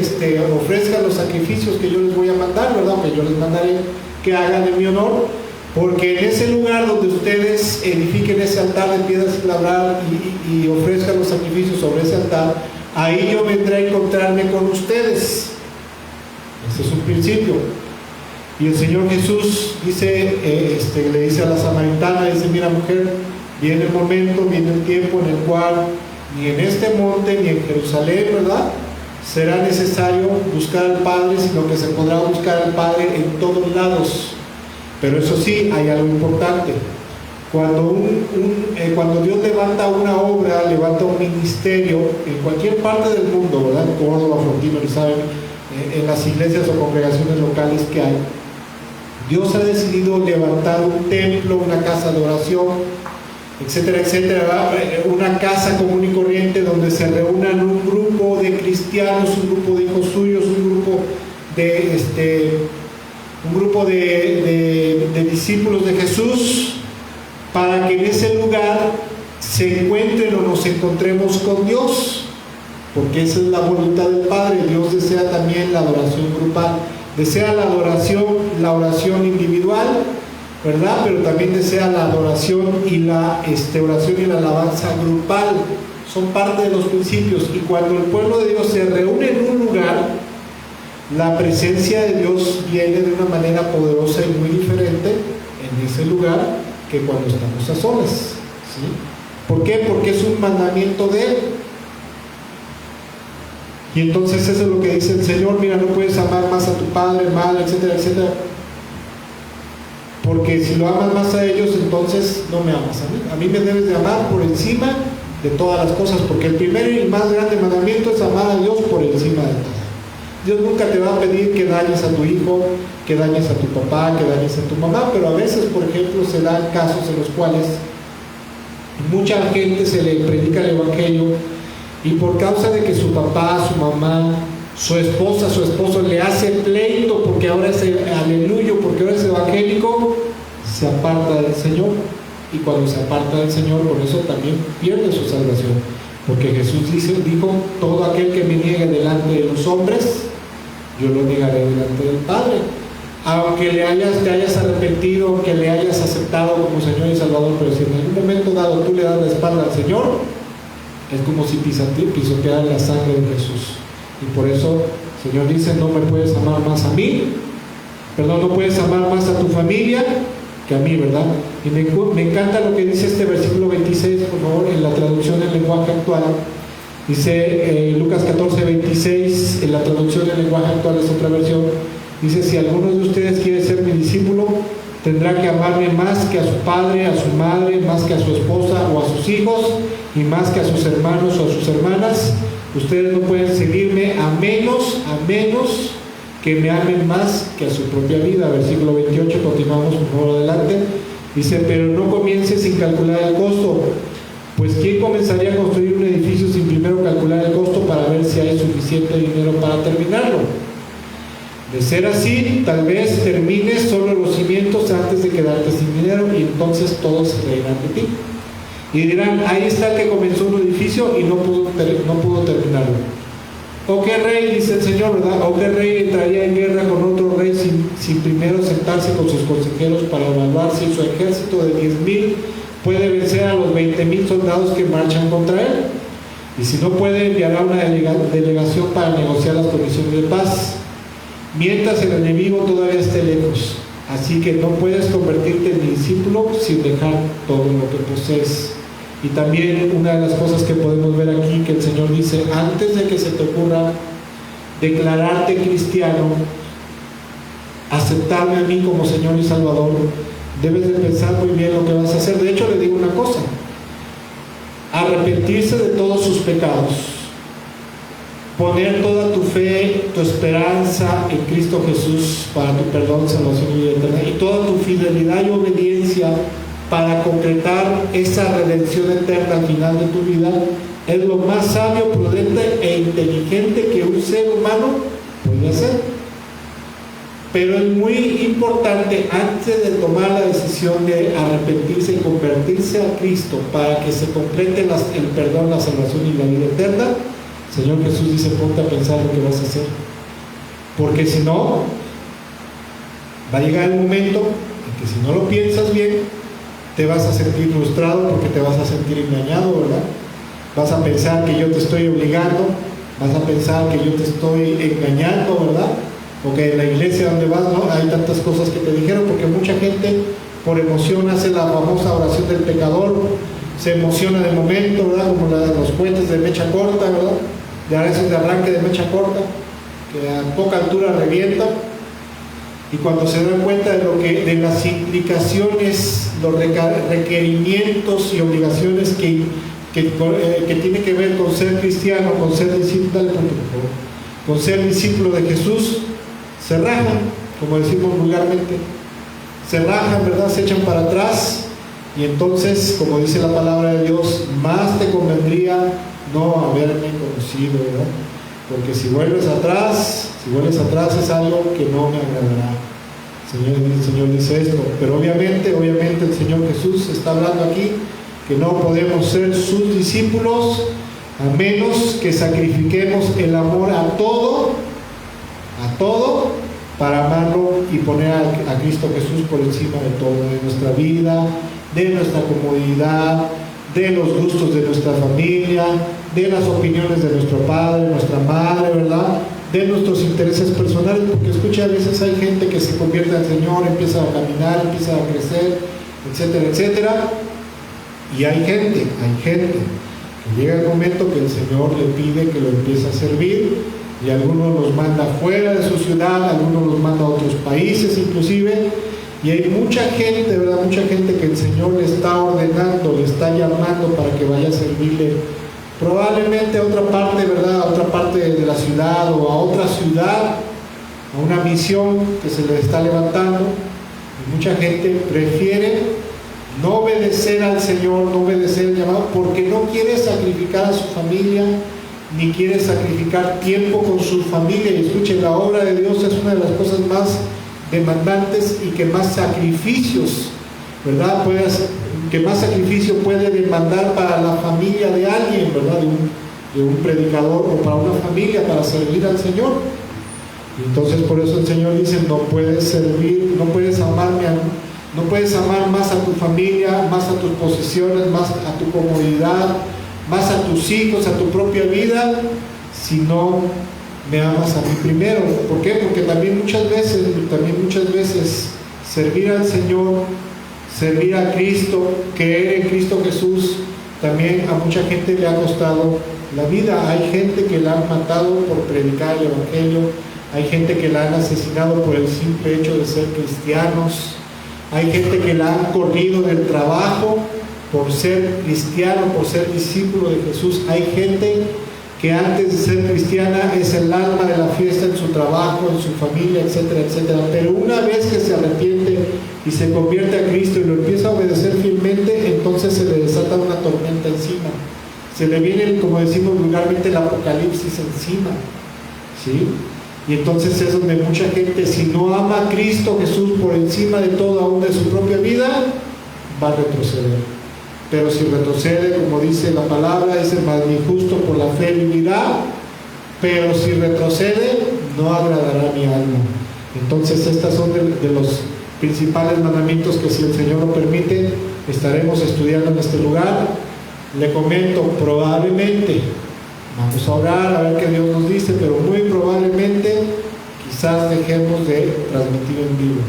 ofrezcan los sacrificios que yo les voy a mandar, ¿verdad? Que yo les mandaré que hagan en mi honor. Porque en ese lugar donde ustedes edifiquen ese altar de piedra sin labrar y ofrezcan los sacrificios sobre ese altar, ahí yo vendré a encontrarme con ustedes. Ese es un principio. Y el Señor Jesús dice, le dice a la samaritana, dice: mira, mujer, viene el momento, viene el tiempo en el cual ni en este monte ni en Jerusalén, ¿verdad?, será necesario buscar al Padre, sino que se podrá buscar al Padre en todos lados. Pero eso sí, hay algo importante. Cuando Dios levanta una obra, levanta un ministerio en cualquier parte del mundo, ¿verdad? En Córdoba, Frontino, Elizabeth, en las iglesias o congregaciones locales que hay, Dios ha decidido levantar un templo, una casa de oración, etcétera, etcétera, ¿verdad? Una casa común y corriente donde se reúnan un grupo de cristianos, un grupo de hijos suyos, un grupo de discípulos de Jesús, para que en ese lugar se encuentren o nos encontremos con Dios, porque esa es la voluntad del Padre. Dios desea también la adoración grupal, desea la oración individual, ¿verdad? Pero también desea la adoración y la oración y la alabanza grupal. Son parte de los principios. Y cuando el pueblo de Dios se reúne en un lugar, la presencia de Dios viene de una manera poderosa y muy diferente en ese lugar que cuando estamos a solas, ¿sí? ¿Por qué? Porque es un mandamiento de Él. Y entonces eso es lo que dice el Señor: mira, no puedes amar más a tu padre, madre, etcétera, etcétera, porque si lo amas más a ellos, entonces no me amas a mí. A mí me debes de amar por encima de todas las cosas, porque el primer y más grande mandamiento es amar a Dios por encima de todo. Dios nunca te va a pedir que dañes a tu hijo, que dañes a tu papá, que dañes a tu mamá, pero a veces, por ejemplo, se dan casos en los cuales mucha gente se le predica el evangelio y por causa de que su papá, su mamá, su esposa, su esposo le hace pleito porque ahora es aleluyo, porque ahora es evangélico, se aparta del Señor. Y cuando se aparta del Señor, por eso también pierde su salvación, porque Jesús dijo: todo aquel que me niegue delante de los hombres, yo lo negaré delante del Padre. Aunque te hayas arrepentido, que le hayas aceptado como Señor y Salvador, pero si en algún momento dado tú le das la espalda al Señor, es como si pisotearas la sangre de Jesús. Y por eso el Señor dice: no me puedes amar más a mí, perdón, no puedes amar más a tu familia que a mí, ¿verdad? Y me encanta lo que dice este versículo 26, por favor, en la traducción del lenguaje actual. Dice Lucas 14:26, en la traducción del lenguaje actual es otra versión. Dice: si alguno de ustedes quiere ser mi discípulo, tendrá que amarme más que a su padre, a su madre, más que a su esposa o a sus hijos, y más que a sus hermanos o a sus hermanas. Ustedes no pueden seguirme a menos que me amen más que a su propia vida. Versículo 28, continuamos por favor adelante. Dice: pero no comience sin calcular el costo, pues ¿quién comenzaría a construir un edificio sin primero calcular el costo para ver si hay suficiente dinero para terminarlo? De ser así, tal vez termines solo los cimientos antes de quedarte sin dinero, y entonces todos se reirán de ti. Y dirán: ahí está el que comenzó un edificio y no pudo terminarlo. ¿O qué rey, dice el Señor, verdad? ¿O qué rey entraría en guerra con otro rey sin primero sentarse con sus consejeros para evaluar si su ejército de 10,000 puede vencer a los 20,000 soldados que marchan contra él? Y si no puede, enviará una delegación para negociar las condiciones de paz, mientras el enemigo todavía esté lejos. Así que no puedes convertirte en mi discípulo sin dejar todo lo que posees. Y también una de las cosas que podemos ver aquí, que el Señor dice: antes de que se te ocurra declararte cristiano, aceptarme a mí como Señor y Salvador, debes de pensar muy bien lo que vas a hacer. De hecho, le digo una cosa: arrepentirse de todos sus pecados, poner toda tu fe, tu esperanza en Cristo Jesús para tu perdón, salvación y vida eterna, y toda tu fidelidad y obediencia para concretar esa redención eterna al final de tu vida, es lo más sabio, prudente e inteligente que un ser humano puede hacer. Pero es muy importante, antes de tomar la decisión de arrepentirse y convertirse a Cristo para que se complete el perdón, la salvación y la vida eterna, el Señor Jesús dice: ponte a pensar lo que vas a hacer, porque si no, va a llegar el momento en que si no lo piensas bien, te vas a sentir frustrado, porque te vas a sentir engañado, ¿verdad? Vas a pensar que yo te estoy obligando, vas a pensar que yo te estoy engañando, ¿verdad? Porque en la iglesia donde vas, ¿no?, hay tantas cosas que te dijeron, porque mucha gente por emoción hace la famosa oración del pecador, se emociona de momento, ¿verdad? Como los puentes de mecha corta, ¿verdad? De esos de arranque de mecha corta, que a poca altura revienta. Y cuando se dan cuenta de las implicaciones, los requerimientos y obligaciones que tiene que ver con ser cristiano, con ser discípulo, con ser discípulo de Jesús, se rajan, como decimos vulgarmente, se rajan, ¿verdad? Se echan para atrás y entonces, como dice la palabra de Dios, más te convendría no haberme conocido, ¿verdad? Porque si vuelves atrás es algo que no me agradará. El Señor dice esto, pero obviamente el Señor Jesús está hablando aquí que no podemos ser sus discípulos a menos que sacrifiquemos el amor a todo para amarlo y poner a Cristo Jesús por encima de todo, de nuestra vida, de nuestra comodidad, de los gustos de nuestra familia, de las opiniones de nuestro padre, nuestra madre, ¿verdad? De nuestros intereses personales, porque escucha, a veces hay gente que se convierte al Señor, empieza a caminar, empieza a crecer, etcétera, etcétera, y hay gente que llega el momento que el Señor le pide que lo empiece a servir, y algunos los manda fuera de su ciudad, algunos los manda a otros países inclusive, y hay mucha gente, ¿verdad? Mucha gente que el Señor le está ordenando, le está llamando para que vaya a servirle, probablemente a otra parte, ¿verdad? A otra parte de la ciudad o a otra ciudad, a una misión que se le está levantando, y mucha gente prefiere no obedecer al Señor, no obedecer el llamado, porque no quiere sacrificar a su familia, ni quiere sacrificar tiempo con su familia. Y escuchen, la obra de Dios es una de las cosas más demandantes y que más sacrificios, ¿verdad? Que más sacrificio puede demandar para la familia de alguien, ¿verdad? De un predicador o para una familia, para servir al Señor. Y entonces por eso el Señor dice, no puedes servir, no puedes amarme no puedes amar más a tu familia, más a tus posesiones, más a tu comodidad, más a tus hijos, a tu propia vida, si no me amas a mí primero. ¿Por qué? Porque también muchas veces servir al Señor, servir a Cristo, creer en Cristo Jesús, también a mucha gente le ha costado la vida. Hay gente que la han matado por predicar el Evangelio, hay gente que la han asesinado por el simple hecho de ser cristianos, hay gente que la han corrido del trabajo por ser cristiano, por ser discípulo de Jesús. Hay gente que antes de ser cristiana es el alma de la fiesta en su trabajo, en su familia, etcétera, etcétera. Pero una vez que se arrepiente y se convierte a Cristo y lo empieza a obedecer fielmente, entonces se le desata una tormenta encima. Se le viene, como decimos vulgarmente, el apocalipsis encima, ¿sí? Y entonces es donde mucha gente, si no ama a Cristo Jesús por encima de todo, aún de su propia vida, va a retroceder. Pero si retrocede, como dice la palabra, dice, mas mi justo por la fe vivirá, pero si retrocede, no agradará mi alma. Entonces estas son de los principales mandamientos que, si el Señor lo permite, estaremos estudiando en este lugar. Le comento, probablemente, vamos a orar a ver qué Dios nos dice, pero muy probablemente quizás dejemos de transmitir en vivo.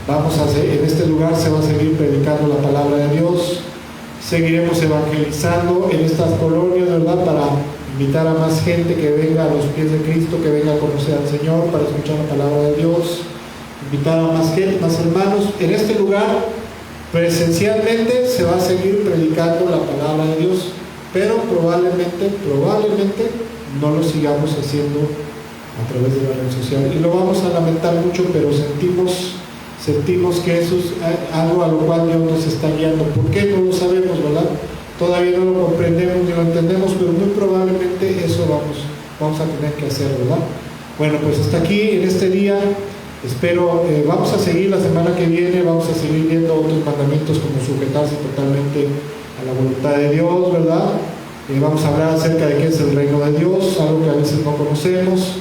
En este lugar se va a seguir predicando la palabra de Dios, seguiremos evangelizando en estas colonias, ¿verdad? Para invitar a más gente que venga a los pies de Cristo, que venga a conocer al Señor, para escuchar la palabra de Dios, invitar a más gente, más hermanos. En este lugar, presencialmente, se va a seguir predicando la palabra de Dios, pero probablemente no lo sigamos haciendo a través de la red social. Y lo vamos a lamentar mucho, pero sentimos que eso es algo a lo cual Dios nos está guiando. ¿Por qué? No lo sabemos, ¿verdad? Todavía no lo comprendemos ni lo entendemos, pero muy probablemente eso vamos a tener que hacer, ¿verdad? Bueno, pues hasta aquí en este día. Espero, vamos a seguir la semana que viene, vamos a seguir viendo otros mandamientos como sujetarse totalmente a la voluntad de Dios, ¿verdad? Vamos a hablar acerca de qué es el reino de Dios, algo que a veces no conocemos,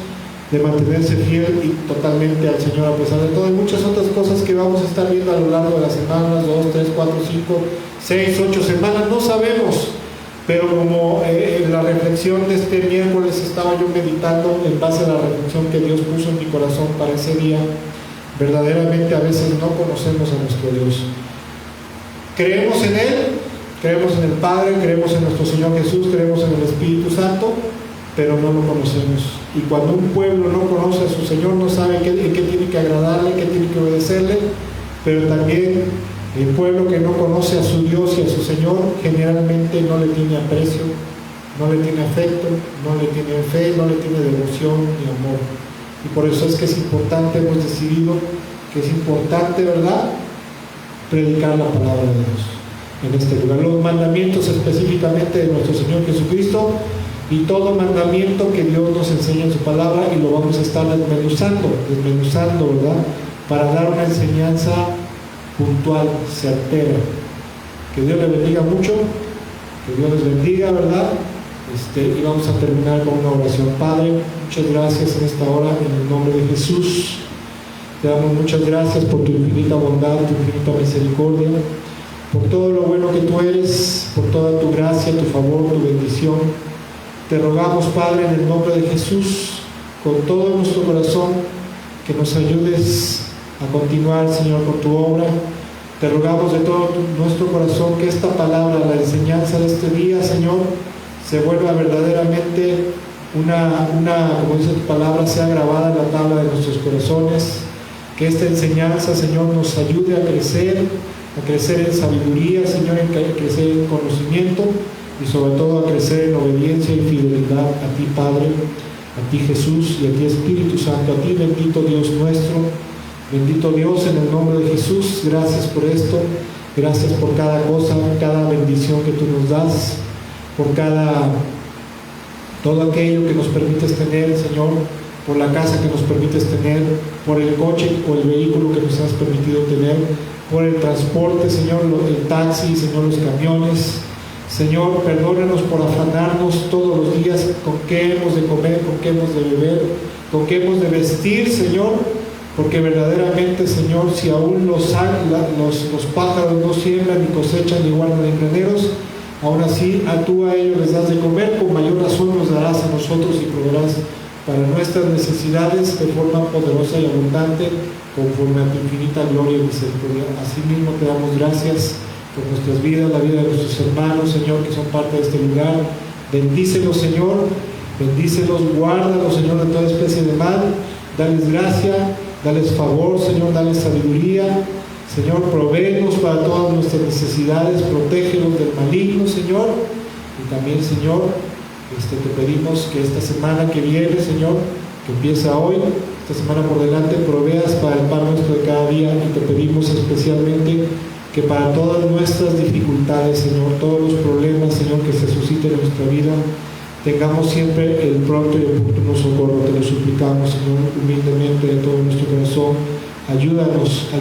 de mantenerse fiel y totalmente al Señor a pesar de todo, y muchas otras cosas que vamos a estar viendo a lo largo de las semanas, 2, 3, 4, 5, 6, 8 semanas, no sabemos, pero como en la reflexión de este miércoles estaba yo meditando en base a la reflexión que Dios puso en mi corazón para ese día, verdaderamente a veces no conocemos a nuestro Dios. Creemos en Él, creemos en el Padre, creemos en nuestro Señor Jesús, creemos en el Espíritu Santo, pero no lo conocemos. Y cuando un pueblo no conoce a su Señor, no sabe qué tiene que agradarle, qué tiene que obedecerle, pero también el pueblo que no conoce a su Dios y a su Señor generalmente no le tiene aprecio, no le tiene afecto, no le tiene fe, no le tiene devoción ni amor. Y por eso es que es importante, hemos decidido que es importante, ¿verdad?, predicar la palabra de Dios. en este lugar. Los mandamientos específicamente de nuestro Señor Jesucristo y todo mandamiento que Dios nos enseña en su palabra, y lo vamos a estar desmenuzando, ¿verdad? Para dar una enseñanza puntual, certera. Que Dios le bendiga mucho, que Dios les bendiga, ¿verdad? Y vamos a terminar con una oración. Padre, muchas gracias en esta hora, en el nombre de Jesús. Te damos muchas gracias por tu infinita bondad, tu infinita misericordia, por todo lo bueno que tú eres, por toda tu gracia, tu favor, tu bendición. Te rogamos, Padre, en el nombre de Jesús, con todo nuestro corazón, que nos ayudes a continuar, Señor, con tu obra. Te rogamos de todo nuestro corazón que esta palabra, la enseñanza de este día, Señor, se vuelva verdaderamente como dice tu palabra, sea grabada en la tabla de nuestros corazones. Que esta enseñanza, Señor, nos ayude a crecer en sabiduría, Señor, a crecer en conocimiento y sobre todo a crecer en obediencia y fidelidad a ti, Padre, a ti, Jesús, y a ti, Espíritu Santo, a ti, bendito Dios nuestro, bendito Dios, en el nombre de Jesús. Gracias por esto, gracias por cada cosa, cada bendición que tú nos das, por todo aquello que nos permites tener, Señor, por la casa que nos permites tener, por el coche o el vehículo que nos has permitido tener, por el transporte, Señor, el taxi, Señor, los camiones. Señor, perdónanos por afanarnos todos los días con qué hemos de comer, con qué hemos de beber, con qué hemos de vestir, Señor, porque verdaderamente, Señor, si aún los pájaros no siembran, ni cosechan, ni guardan en graneros, aún así tú a ellos les das de comer, con mayor razón nos darás a nosotros y proveerás para nuestras necesidades de forma poderosa y abundante, conforme a tu infinita gloria y misericordia. Asimismo te damos gracias por nuestras vidas, la vida de nuestros hermanos, Señor, que son parte de este lugar. Bendícelos, Señor, bendícelos, guárdalos, Señor, de toda especie de mal. Dales gracia, dales favor, Señor, dales sabiduría. Señor, provéenos para todas nuestras necesidades, protégenos del maligno, Señor. Y también, Señor, te pedimos que esta semana que viene, Señor, que empieza hoy, esta semana por delante, proveas para el pan nuestro de cada día, y te pedimos especialmente que para todas nuestras dificultades, Señor, todos los problemas, Señor, que se susciten en nuestra vida, tengamos siempre el pronto y oportuno socorro. Te lo suplicamos, Señor, humildemente de todo nuestro corazón. Ayúdanos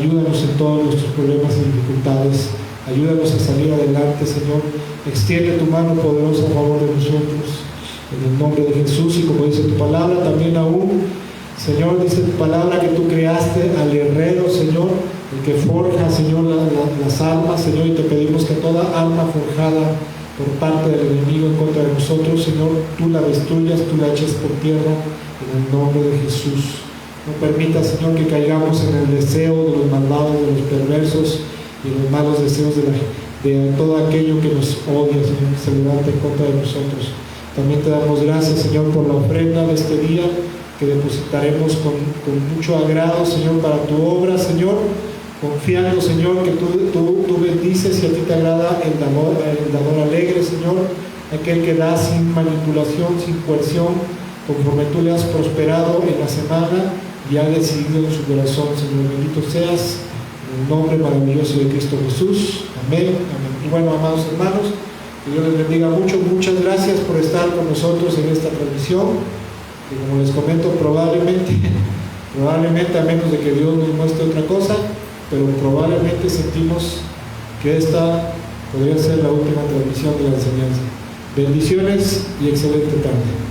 en todos nuestros problemas y dificultades. Ayúdanos a salir adelante, Señor. Extiende tu mano poderosa a favor de nosotros, en el nombre de Jesús. Y como dice tu palabra, también aún, Señor, dice tu palabra que tú creaste al herrero, Señor, el que forja, Señor, las almas, Señor, y te pedimos que toda alma forjada por parte del enemigo en contra de nosotros, Señor, tú la destruyas, tú la eches por tierra, en el nombre de Jesús. No permitas, Señor, que caigamos en el deseo de los malvados, de los perversos y los malos deseos de todo aquello que nos odia, Señor, que se levanta en contra de nosotros. También te damos gracias, Señor, por la ofrenda de este día, que depositaremos con mucho agrado, Señor, para tu obra, Señor, confiando, Señor, que tú bendices y a ti te agrada el dador alegre, Señor, aquel que da sin manipulación, sin coerción, conforme tú le has prosperado en la semana y ha decidido en su corazón, Señor. Bendito seas, en el nombre maravilloso de Cristo Jesús. Amén, amén. Y bueno, amados hermanos, que Dios les bendiga mucho. Muchas gracias por estar con nosotros en esta transmisión, que como les comento, probablemente, a menos de que Dios nos muestre otra cosa, pero probablemente sentimos que esta podría ser la última transmisión de la enseñanza. Bendiciones y excelente tarde.